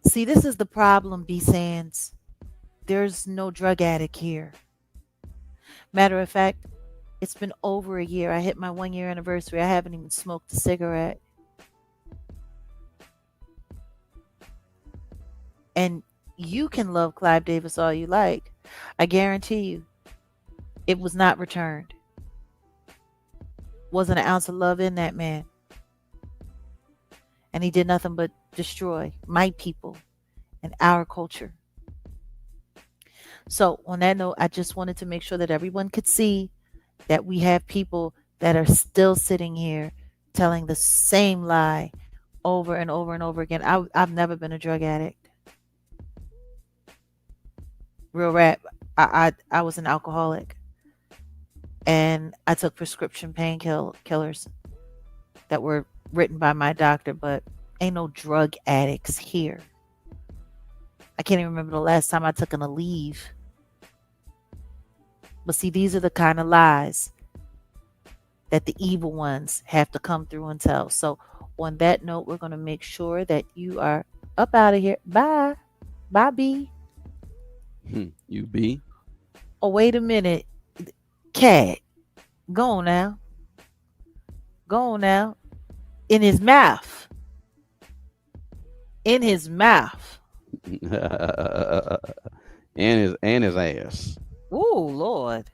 See, this is the problem, B Sands. There's no drug addict here. Matter of fact, it's been over a year. I hit my 1 year anniversary. I haven't even smoked a cigarette. And you can love Clive Davis all you like. I guarantee you, it was not returned. Wasn't an ounce of love in that man. And he did nothing but destroy my people and our culture. So, on that note, I just wanted to make sure that everyone could see that we have people that are still sitting here telling the same lie over and over and over again. I've never been a drug addict. Real rap. I was an alcoholic, and I took prescription killers that were written by my doctor, but ain't no drug addicts here. I can't even remember the last time I took an Aleve. But see, these are the kind of lies that the evil ones have to come through and tell. So, on that note, we're going to make sure that you are up out of here. Bye. Bye, B. You be. Oh, wait a minute. Cat, go on now. Go on now. In his mouth. In his mouth. and his ass. Oh, Lord.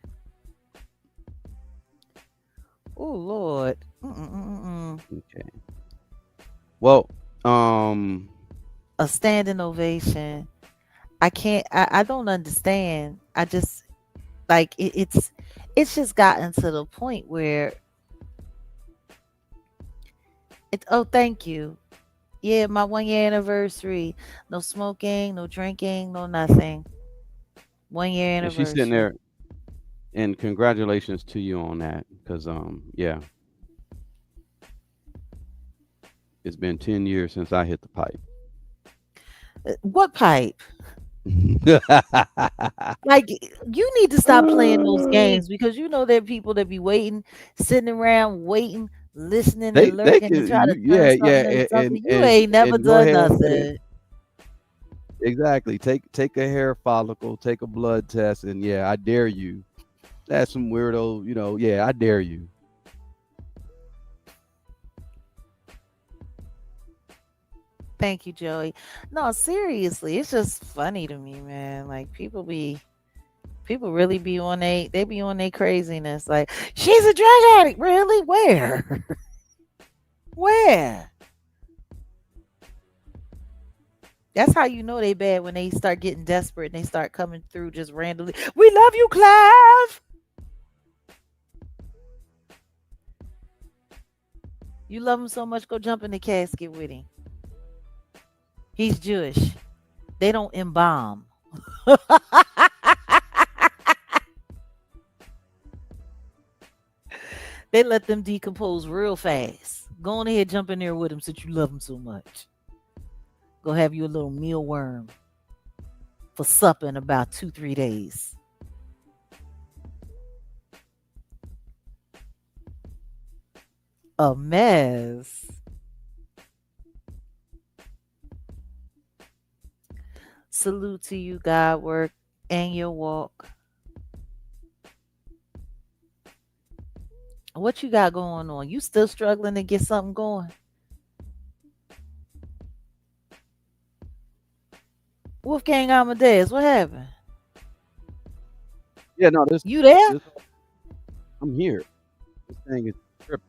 Oh, Lord. Okay. Well, A standing ovation. I don't understand. I just like it's just gotten to the point where oh, thank you. Yeah, my 1 year anniversary. No smoking, no drinking, no nothing. 1 year and she's sitting there, anniversary. and congratulations to you on that, because yeah, it's been 10 years since I hit the pipe. What pipe? Like you need to stop playing those games because you know there are people that be waiting, sitting around waiting, listening and They lurking to can, try you, to turn yeah, yeah, something into something. You and ain't never and go done ahead and put it. nothing. Exactly. Take a hair follicle, take a blood test, and yeah, I dare you. That's some weirdo, yeah, I dare you. Thank you, Joey. No, seriously, it's just funny to me, man. Like people really be on they be on their craziness. Like she's a drug addict, really? Where? Where? That's how you know they bad when they start getting desperate and they start coming through just randomly. We love you, Clive. You love him so much, go jump in the casket with him. He's Jewish. They don't embalm. They let them decompose real fast. Go on ahead, jump in there with him since you love him so much. Go have you a little mealworm for supper in about 2-3 days. A mess. Salute to you, God work and your walk. What you got going on? You still struggling to get something going? Wolfgang Amadeus, what happened? Yeah, no, this, You there? this, I'm here. This thing is tripping.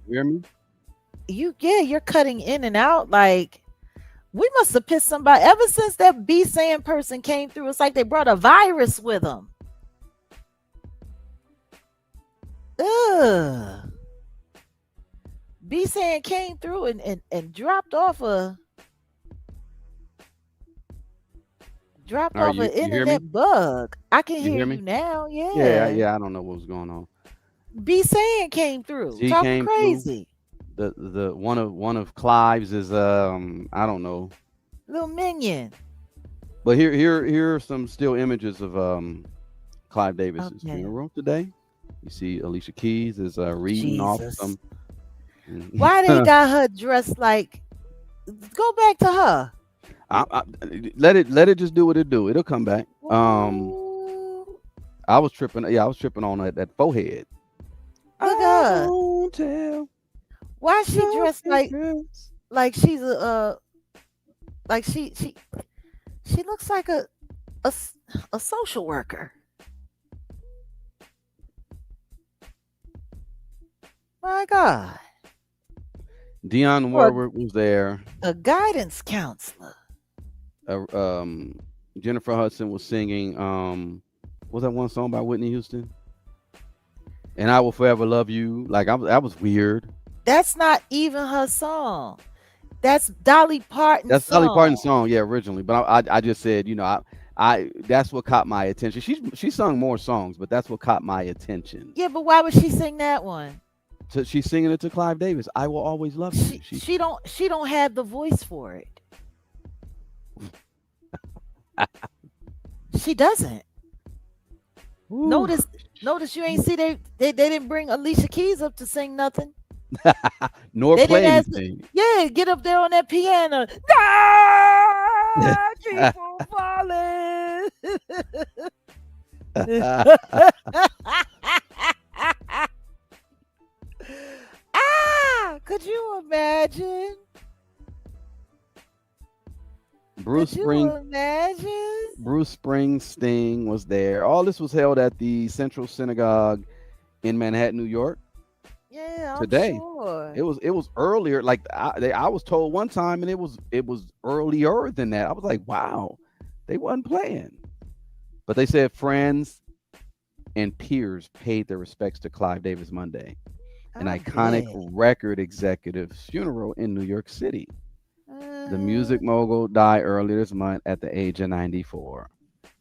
You hear me? Yeah, you're cutting in and out. Like we must have pissed somebody ever since that B saying person came through. It's like they brought a virus with them. Ugh. B saying came through and dropped Are off an you hear me? internet bug. I can You hear hear you me? now. Yeah, Yeah. yeah. I don't know what was going on. B saying came through He talking came through. crazy. The one of Clive's is I don't know, Little minion. but here are some still images of Clive Davis's Okay. funeral today. You see Alicia Keys is reading off Jesus. some. Why they got her dressed like go back to her. I, let it just do what it do. It'll come back. Ooh, I was tripping. Yeah, I was tripping on that forehead. look at I her. won't tell Why she no dressed secrets. like she's a like she looks like a social worker. My God. Dionne Or Warwick was there. a guidance counselor. Uh, um, Jennifer Hudson was singing. What was that one song by Whitney Houston? And I will forever love you. Like that was weird. That's not even her song. That's Dolly Parton's That's Dolly Parton's song. song, yeah, originally. But I just said, I that's what caught my attention. She sung more songs, but that's what caught my attention. Yeah, but why would she sing that one? She's singing it to Clive Davis. I will always love you. She don't have the voice for it. She doesn't. Woo. Notice notice you ain't see they didn't bring Alicia Keys up to sing nothing. Nor They play didn't ask anything. yeah, get up there on that piano. Ah, keep on falling. Could you imagine? Bruce Could Spring you imagine? Bruce Springsteen was there. All this was held at the Central Synagogue in Manhattan, New York Yeah, I'm today. sure. It was earlier. Like I was told one time, and it was earlier than that. I was like, wow, they wasn't playing. But they said friends and peers paid their respects to Clive Davis Monday, an I iconic bet. record executive's funeral in New York City. The Uh-huh. music mogul died earlier this month at the age of 94.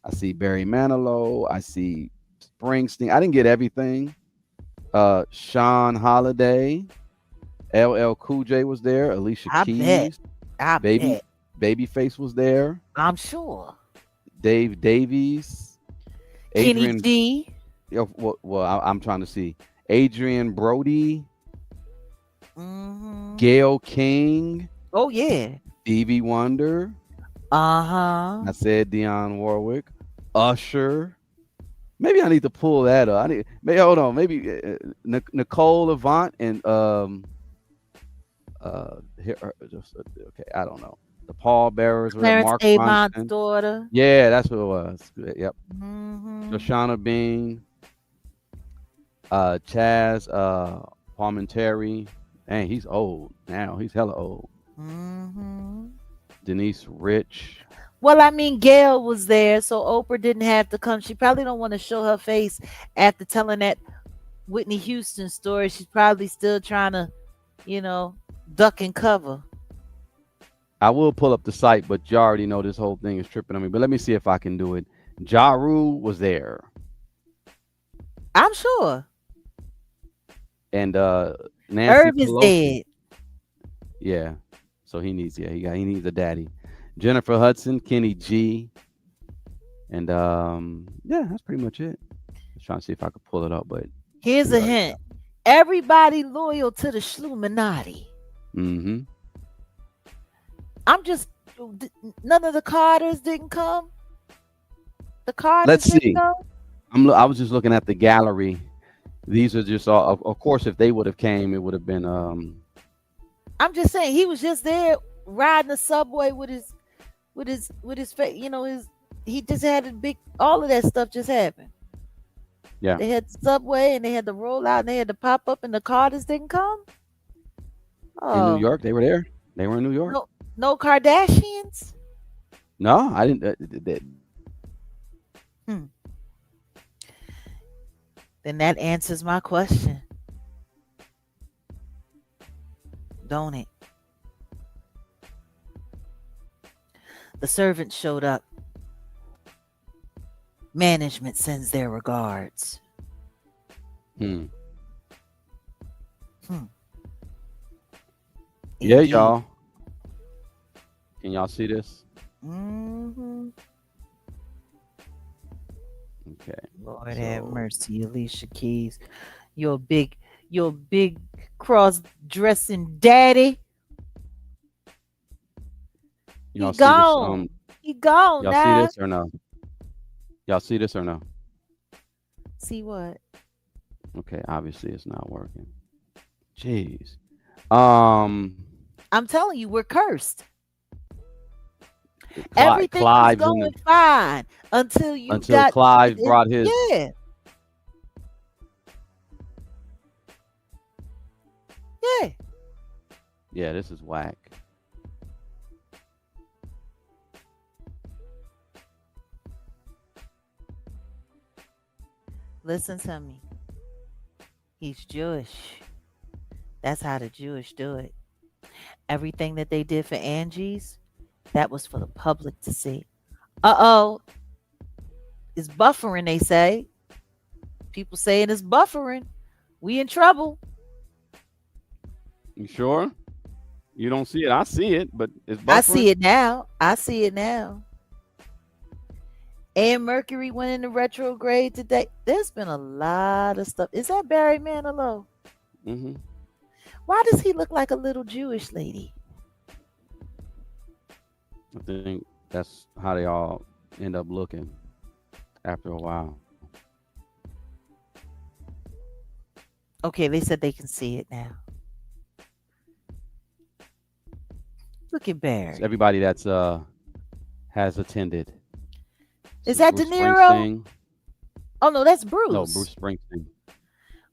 I see Barry Manilow. I see Springsteen. I didn't get everything. Sean Holiday, LL Cool J was there. Alicia I bet. Keys, I Baby bet. Babyface was there. I'm sure. Dave Davies, Kenny Adrian. G. I'm trying to see. Adrian Brody, Mm-hmm. Gail King, Oh yeah. Stevie Wonder. Uh-huh. I said Dionne Warwick, Usher. Maybe I need to pull that up. Maybe hold on. Maybe Nicole Avant and okay. I don't know. The Paul Bearers were there. Clarence Mark Avant's Ronson. daughter. Yeah, that's what it was. Yep. Mm-hmm. Shoshana Bean, Chaz, Palminteri. Dang, he's old now. He's hella old. Mm-hmm. Denise Rich. Well, I mean, Gail was there, so Oprah didn't have to come. She probably don't want to show her face after telling that Whitney Houston story. She's probably still trying to, you know, duck and cover. I will pull up the site, but you already know this whole thing is tripping on me. But let me see if I can do it. Ja Rule was there, I'm sure. and Nancy Irv is Pelosi. dead. Yeah, so he needs a daddy. Jennifer Hudson, Kenny G, and yeah, that's pretty much it. Just trying to see if I could pull it up, but Here's we a already hint. Everybody loyal to the Schluminati. Mm-hmm. I'm just none of the Carters didn't come. The Carters Let's didn't see. come. I was just looking at the gallery. These are just all. Of course, if they would have came, it would have been. I'm just saying he was just there riding the subway with his face. You know, he just had a big. All of that stuff just happened. Yeah, They had the subway and they had the rollout and they had the pop up and the Carters didn't come. in New Oh York, they were there. They were in New York. no, no Kardashians. No, I didn't. Hmm. Then that answers my question, don't it? The servant showed up. Management sends their regards. Hmm. Hmm. Yeah, Indeed. y'all. Can y'all see this? Hmm. Okay. Lord have So mercy, Alicia Keys. You're you're a big cross dressing daddy. He y'all see this? gone. He gone Y'all see now. this or no? Y'all see this or no? See what? Okay, obviously it's not working. Jeez. Um, I'm telling you, we're cursed. Cli- Everything was Clive's in going the, fine until you until got Clive brought his. yeah, yeah. Yeah, this is whack. Listen to me. He's Jewish. That's how the Jewish do it. Everything that they did for Angie's, that was for the public to see. Uh oh. It's buffering, they say. People saying it's buffering. We in trouble. You sure? You don't see it. I see it, but it's I see buffering. it now. I see it now. And Mercury went into retrograde today. There's been a lot of stuff. Is that Barry Manilow? Hmm. Why does he look like a little Jewish lady? I think that's how they all end up looking after a while. Okay, they said they can see it now. Look at It's Barry. everybody that's has attended. This Is is that De Bruce Niro? Springsteen. Oh no, that's No, Bruce. Bruce Springsteen.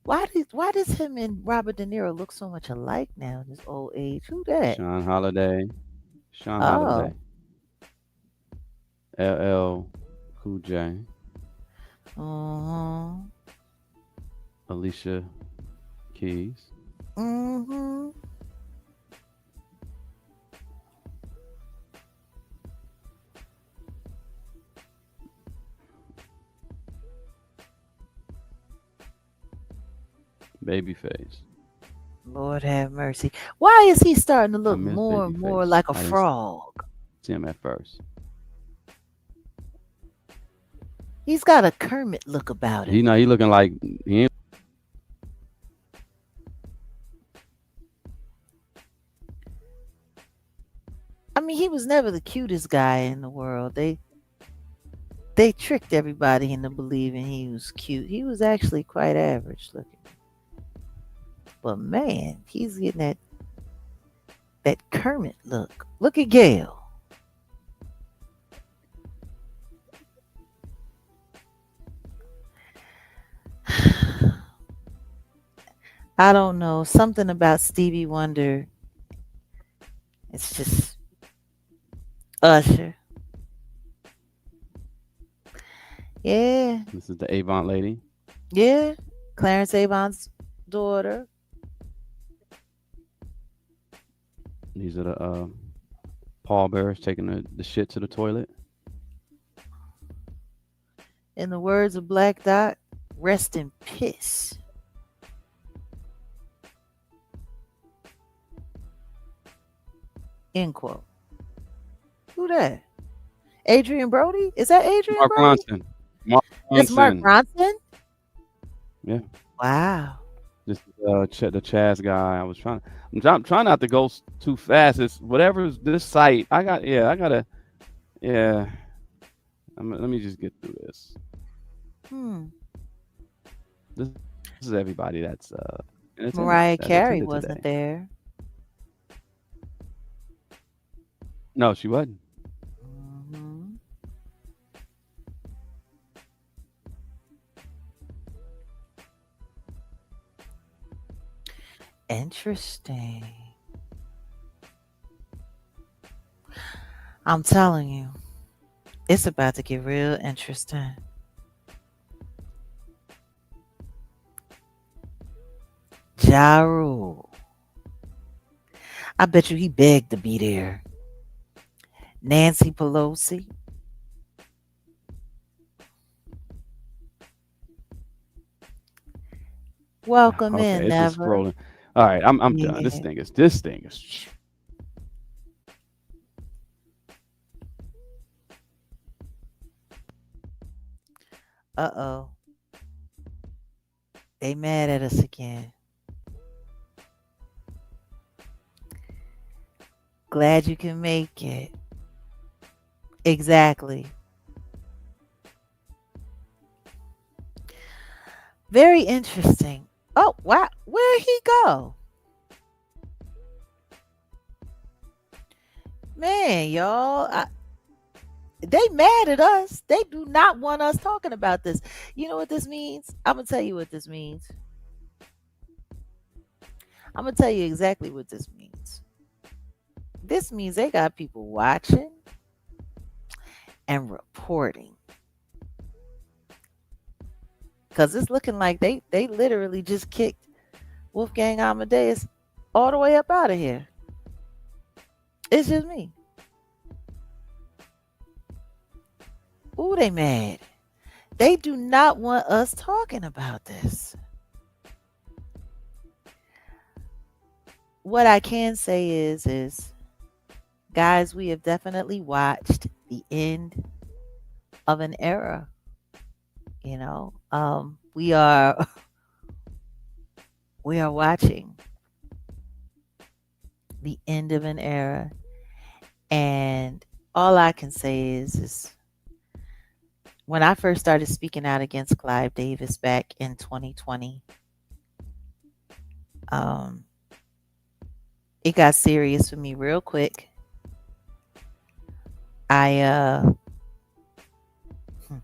Why does him and Robert De Niro look so much alike now in his old age? Who that? Sean Holiday. Sean Oh. Holiday. LL Cool J. Uh-huh. Alicia Keys. Mm-hmm. Babyface. Lord have mercy. Why is he starting to I look miss more and more Babyface. like a I didn't frog? see him at first. He's got a Kermit look about him. He looking like he ain't. I mean, he was never the cutest guy in the world. They tricked everybody into believing he was cute. He was actually quite average looking. But man, he's getting that Kermit look. Look at Gail. I don't know. Something about Stevie Wonder. It's just Usher. Yeah. This is the Avant lady. Yeah. Clarence Avon's daughter. These are the pallbearers taking the shit to the toilet. In the words of Black Dot, rest in piss. End quote. Who that? Adrian Brody? Is that Adrian Mark Brody? Ronson. Mark That's Mark Ronson. Ronson? Yeah. Wow. Just the Chaz guy. I'm trying not to go too fast. It's whatever's this site. I gotta. Yeah. Let me just get through this. Hmm. This is everybody that's in attendance, Mariah that Carey attended wasn't today. there. No, she wasn't. Mhm. Interesting. I'm telling you, it's about to get real interesting. Ja Rule. I bet you he begged to be there. Nancy Pelosi. Welcome in, Okay, it's just Never. scrolling. All right, I'm done. Yeah. This thing is. Uh-oh. They mad at us again. Glad you can make it. Exactly. Very interesting. Oh, wow. Where'd he go? Man, y'all. They mad at us. They do not want us talking about this. You know what this means? I'm going to tell you what this means. I'm going to tell you exactly what this means. This means they got people watching and reporting. Because it's looking like they literally just kicked Wolfgang Amadeus all the way up out of here. It's just me. Ooh, they mad. They do not want us talking about this. What I can say is guys, we have definitely watched the end of an era, you know. We are watching the end of an era, and all I can say is when I first started speaking out against Clive Davis back in 2020, um, it got serious for me real quick. I hmm,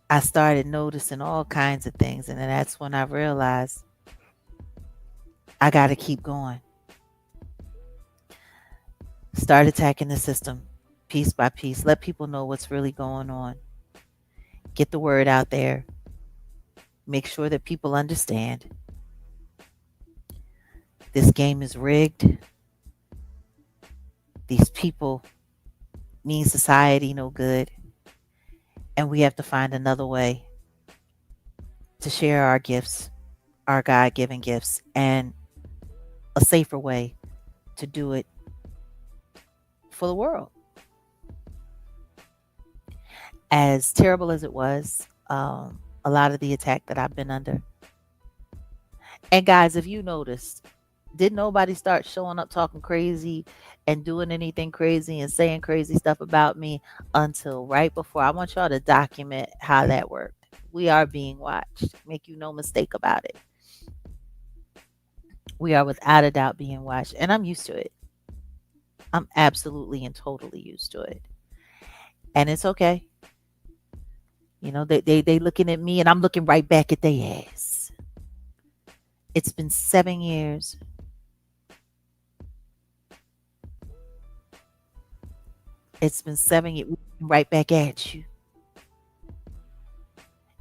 I started noticing all kinds of things, and then that's when I realized I got to keep going. Start attacking the system piece by piece. Let people know what's really going on. Get the word out there. Make sure that people understand this game is rigged. These people mean society no good. And we have to find another way to share our gifts, our God given gifts, and a safer way to do it for the world. As terrible as it was, a lot of the attack that I've been under. And guys, if you noticed, did nobody start showing up talking crazy and doing anything crazy and saying crazy stuff about me until right before? I want y'all to document how that worked. We are being watched. Make you no mistake about it. We are without a doubt being watched. And I'm used to it. I'm absolutely and totally used to it. And it's okay. You know, they looking at me and I'm looking right back at their ass. It's been 7 years. It's been 7 years. Right back at you.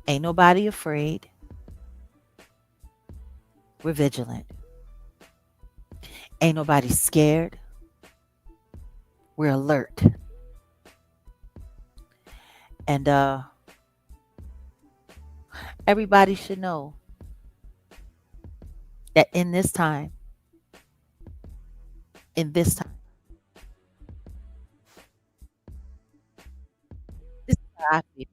Ain't nobody afraid. We're vigilant. Ain't nobody scared. We're alert. And everybody should know that in this time, this is how I feel.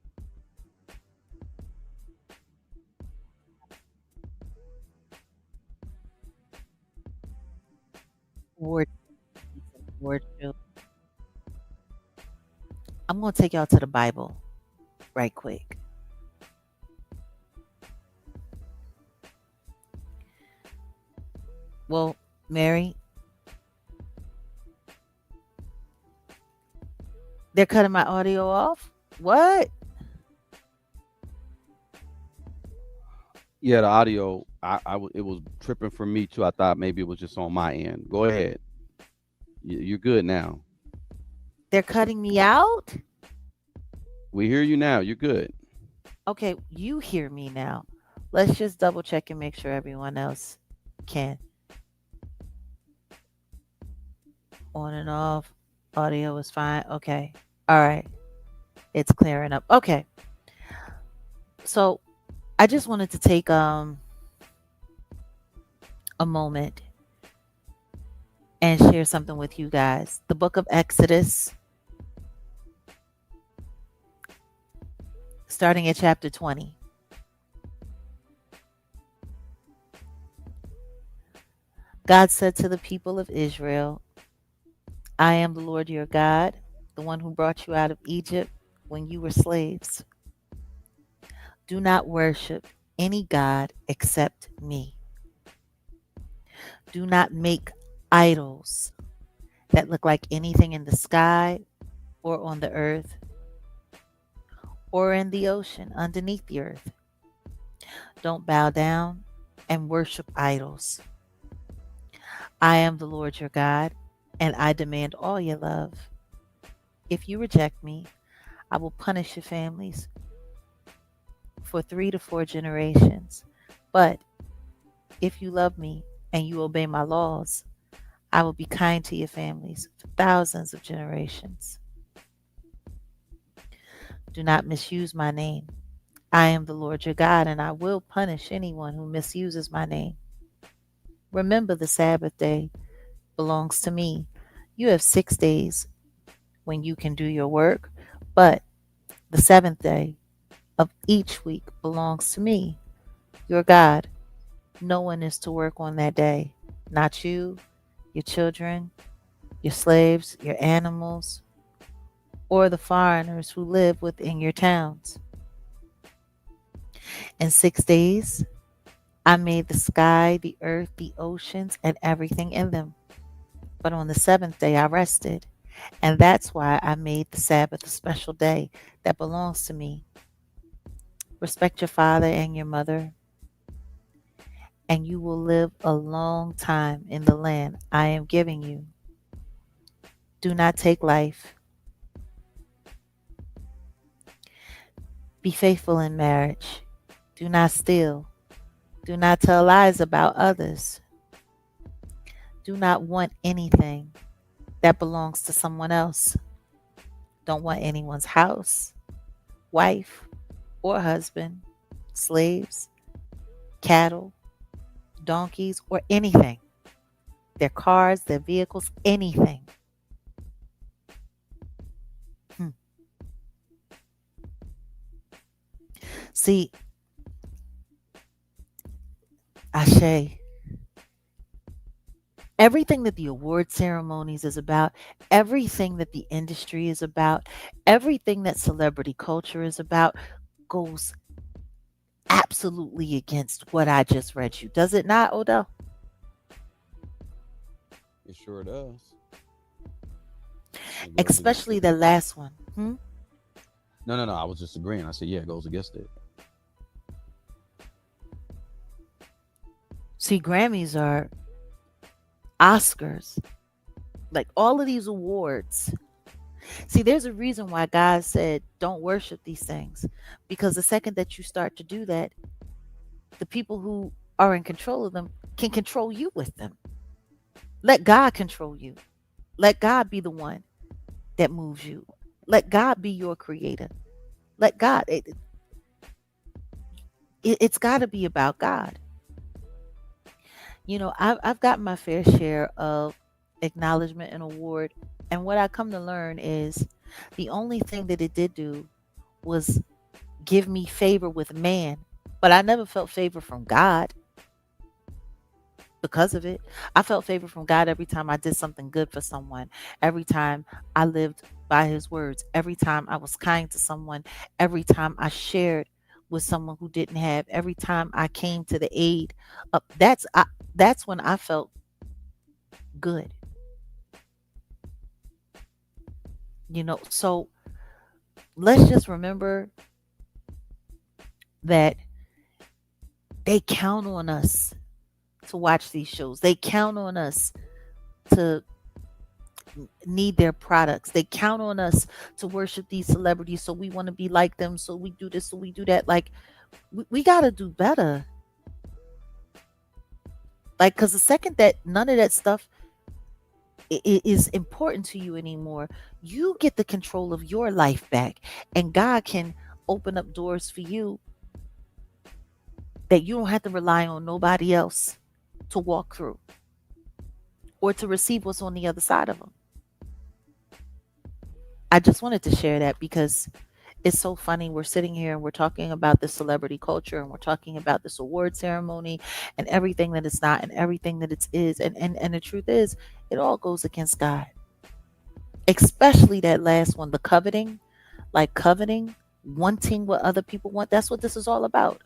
Ward, Ward, I'm going to take y'all to the Bible right quick. Well, Mary, they're cutting my audio off. What? Yeah, the audio, it was tripping for me too. I thought maybe it was just on my end. Go ahead. You're good now. They're cutting me out? We hear you now. You're good. Okay, you hear me now. Let's just double check and make sure everyone else can. On and off. Audio is fine. Okay. All right. It's clearing up. Okay. So I just wanted to take a moment and share something with you guys. The book of Exodus, starting at chapter 20. God said to the people of Israel, I am the Lord your God, the one who brought you out of Egypt when you were slaves. Do not worship any God except me. Do not make idols that look like anything in the sky or on the earth or in the ocean underneath the earth. Don't bow down and worship idols. I am the Lord your God, and I demand all your love. If you reject me, I will punish your families for 3 to 4 generations. But if you love me and you obey my laws, I will be kind to your families for thousands of generations. Do not misuse my name. I am the Lord your God, and I will punish anyone who misuses my name. Remember, the Sabbath day belongs to me. You have 6 days when you can do your work, but the seventh day of each week belongs to me, your God. No one is to work on that day. Not you, your children, your slaves, your animals, or the foreigners who live within your towns. In 6 days, I made the sky, the earth, the oceans, and everything in them. But on the seventh day, I rested. And that's why I made the Sabbath a special day that belongs to me. Respect your father and your mother, and you will live a long time in the land I am giving you. Do not take life. Be faithful in marriage. Do not steal. Do not tell lies about others. Do not want anything that belongs to someone else. Don't want anyone's house, wife, or husband, slaves, cattle, donkeys, or anything. Their cars, their vehicles, anything. Hmm. See, Ashe, everything that the award ceremonies is about, everything that the industry is about, everything that celebrity culture is about goes absolutely against what I just read you. Does it not, Odell? It sure does. It goes against Especially it. the last one. Hmm? No, no, no. I was just agreeing. I said, yeah, it goes against it. See, Grammys are Oscars, like all of these awards. See, there's a reason why God said, don't worship these things. Because the second that you start to do that, the people who are in control of them can control you with them. Let God control you. Let God be the one that moves you. Let God be your creator. Let God, it's got to be about God. I've gotten my fair share of acknowledgement and award. And what I come to learn is the only thing that it did do was give me favor with man. But I never felt favor from God because of it. I felt favor from God every time I did something good for someone, every time I lived by his words, every time I was kind to someone, every time I shared with someone who didn't have, every time I came to the aid of that's when I felt good. So let's just remember that they count on us to watch these shows. They count on us to need their products. They count on us to worship these celebrities. So we want to be like them. So we do this. So we do that. Like, we got to do better. Like, because the second that none of that stuff is important to you anymore, you get the control of your life back. And God can open up doors for you that you don't have to rely on nobody else to walk through or to receive what's on the other side of them. I just wanted to share that because it's so funny. We're sitting here and we're talking about this celebrity culture and we're talking about this award ceremony and everything that it's not and everything that it is. And the truth is, it all goes against God, especially that last one, the coveting, like coveting, wanting what other people want. That's what this is all about.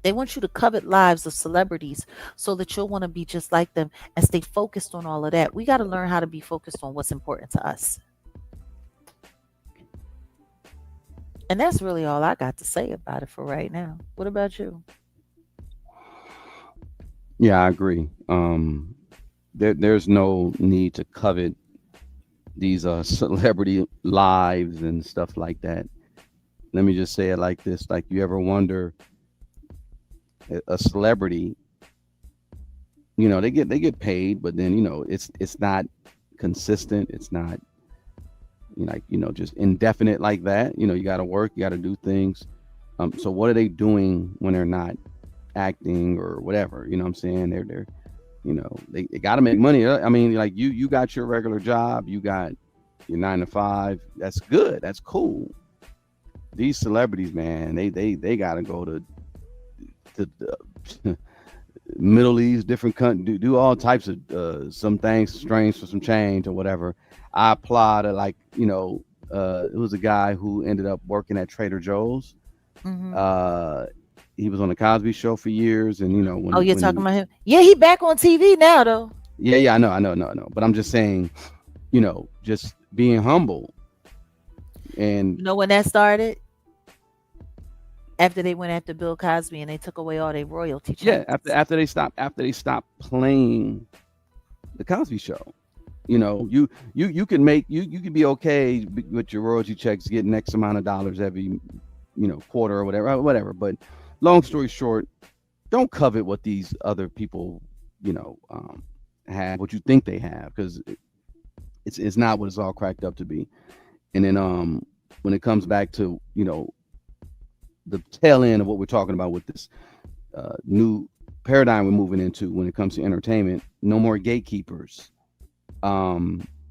They want you to covet lives of celebrities so that you'll want to be just like them and stay focused on all of that. We got to learn how to be focused on what's important to us. And that's really all I got to say about it for right now. What about you? Yeah, I agree. There's no need to covet these celebrity lives and stuff like that. Let me just say it like this: like, you ever wonder, a celebrity, they get paid, but then it's not consistent. It's not, like, just indefinite like that. You got to work, you got to do things. So what are they doing when they're not acting or whatever? You know what I'm saying? They're they got to make money. I mean, like you got your regular job, you got your 9 to 5. That's good. That's cool. These celebrities, man, they got to go to the Middle East, different country, do all types of some things strange for some change or whatever. I applaud it. Like, it was a guy who ended up working at Trader Joe's. Hmm. Uh, he was on the Cosby Show for years, and Oh, you're when talking he, about him? Yeah, he back on TV now though. yeah, I know. But I'm just saying, just being humble and You know when that started? After they went after Bill Cosby and they took away all their royalty yeah, checks. after they stopped playing the Cosby Show. You can make you can be okay with your royalty checks getting X amount of dollars every quarter or whatever. But long story short, don't covet what these other people have, what you think they have, because it's not what it's all cracked up to be. And then when it comes back to the tail end of what we're talking about with this new paradigm we're moving into when it comes to entertainment, no more gatekeepers.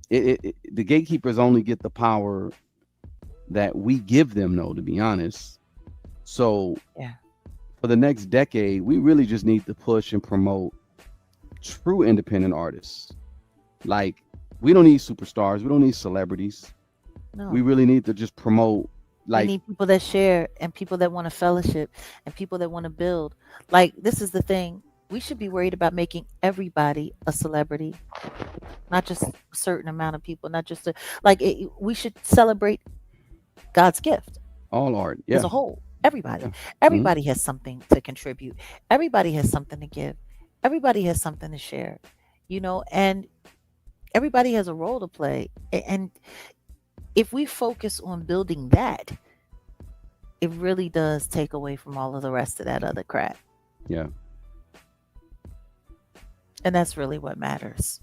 The gatekeepers only get the power that we give them, though, to be honest. So Yeah. for the next decade, we really just need to push and promote true independent artists. Like, we don't need superstars, we don't need celebrities. We No. really need to just promote, We like, need people that share and people that want to fellowship and people that want to build. Like, this is the thing. We should be worried about making everybody a celebrity, not just a certain amount of people, not just we should celebrate God's gift all art. as Yeah, a whole. Everybody. yeah. hmm Everybody has something to contribute. Everybody has something to give. Everybody has something to share. And everybody has a role to play. And if we focus on building that, it really does take away from all of the rest of that other crap. Yeah. And that's really what matters.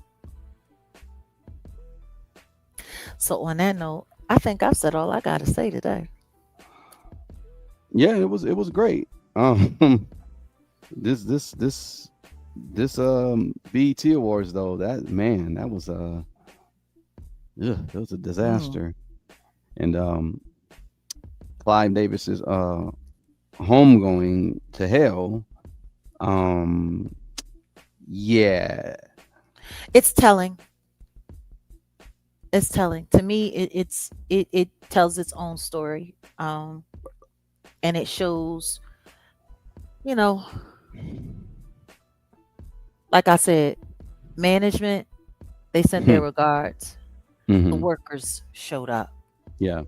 So, on that note, I think I've said all I got to say today. Yeah, it was great. Um, this BET Awards, though, that, man, that was a Mm. disaster. And Clive Davis's homegoing to hell. Um, yeah. It's telling. It's telling. To me, it tells its own story. And it shows, you know, like I said, management, they sent their regards. The hmm workers showed up. Yeah,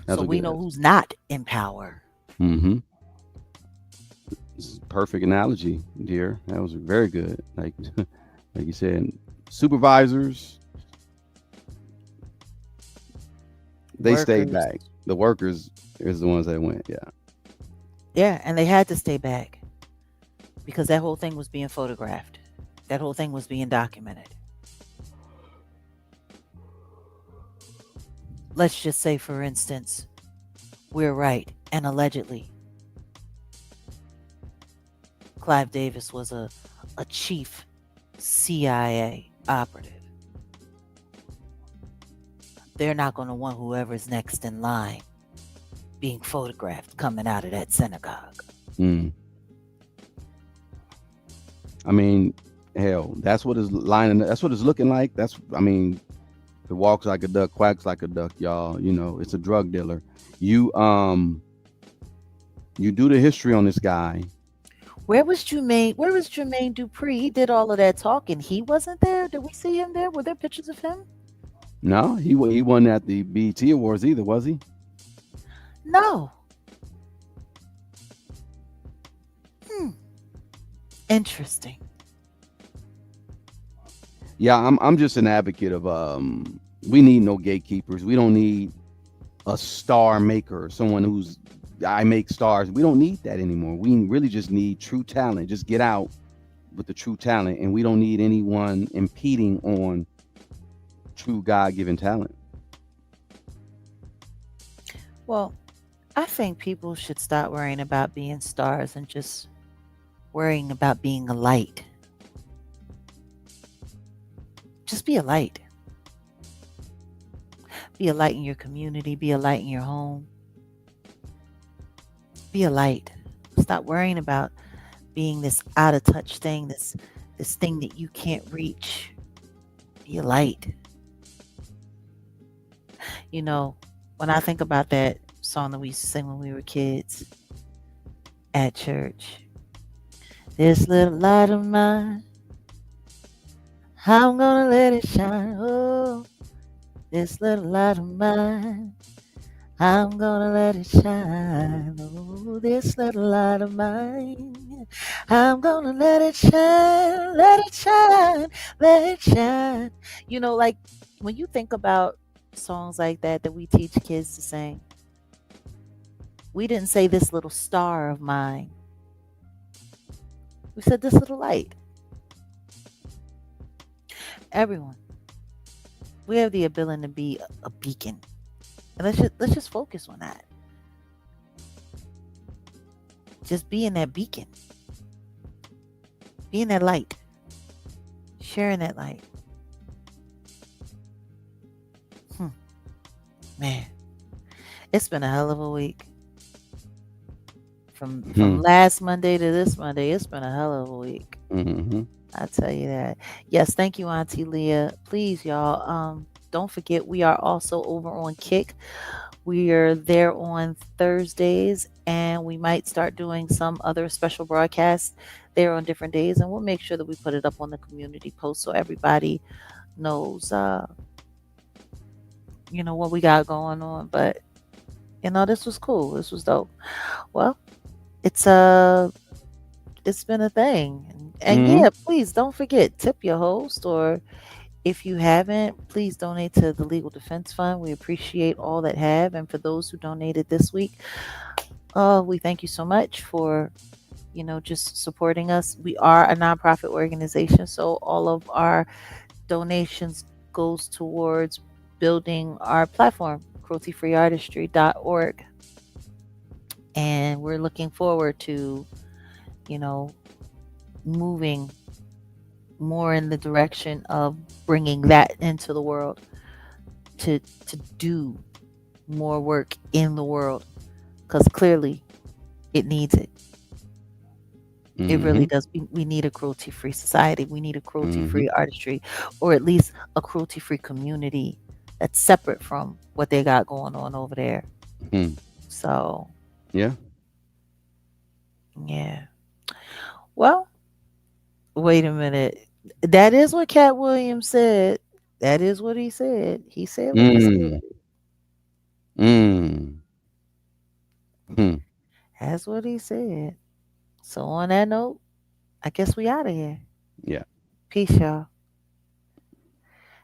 that's So a we good know answer. who's not in power. hmm This is a perfect analogy, dear. That was very good. Like, like you said, supervisors, they stayed Workers. back. The workers is the ones that went. Yeah. Yeah, and they had to stay back because that whole thing was being photographed. That whole thing was being documented. Let's just say, for instance, we're right, and allegedly, Clive Davis was a chief CIA operative. They're not going to want whoever's next in line being photographed coming out of that synagogue. Mm. I mean, hell, that's what it's lining. That's what it's looking like. I mean, if it walks like a duck, quacks like a duck, y'all. It's a drug dealer. You you do the history on this guy. Where was Jermaine? Where was Jermaine Dupree? He did all of that talking. He wasn't there. Did we see him there? Were there pictures of him? No, he wasn't at the BET Awards either, was he? No. Hmm. Interesting. Yeah, I'm just an advocate of we need no gatekeepers. We don't need a star maker, someone who's I make stars. We don't need that anymore. We really just need true talent. Just get out with the true talent, and we don't need anyone impeding on true God-given talent. Well, I think people should stop worrying about being stars and just worrying about being a light. Just be a light. Be a light in your community, be a light in your home. Be a light. Stop worrying about being this out of touch thing, this thing that you can't reach. Be a light. You know, when I think about that song that we used to sing when we were kids at church, this little light of mine, I'm gonna let it shine. Oh, this little light of mine, I'm gonna let it shine. Oh, this little light of mine, I'm gonna let it shine, let it shine. Like when you think about songs like that we teach kids to sing, we didn't say this little star of mine. We said this little light. Everyone, we have the ability to be a beacon. And let's just focus on that. Just being that beacon, being that light, sharing that light. Hmm, man, it's been a hell of a week. From Hmm. last Monday to this Monday, it's been a hell of a week. Hmm. I tell you that. Yes, thank you, Auntie Leah. Please, y'all, don't forget we are also over on Kick. We are there on Thursdays, and we might start doing some other special broadcasts there on different days, and we'll make sure that we put it up on the community post so everybody knows, what we got going on. But this was cool. This was dope. Well, it's it's been a thing. And Hmm. yeah, please don't forget, tip your host, or if you haven't, please donate to the Legal Defense Fund. We appreciate all that have. And for those who donated this week, we thank you so much for, just supporting us. We are a nonprofit organization, so all of our donations goes towards building our platform, crueltyfreeartistry.org. And we're looking forward to, you know, moving more in the direction of bringing that into the world to do more work in the world, because clearly it needs it. It really Hmm. does. We need a cruelty free society. We need a cruelty Hmm. free artistry, or at least a cruelty free community that's separate from what they got going on over there. Hmm. So, Yeah. yeah. Well, wait a minute. That is what Cat Williams said. That is what he said. He said what he said. Mm. Mm. Hmm. That's what he said. So, on that note, I guess we out of here. Yeah. Peace, y'all.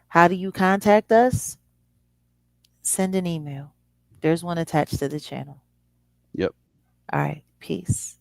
How do you contact us? Send an email. There's one attached to the channel. Yep. All right. Peace.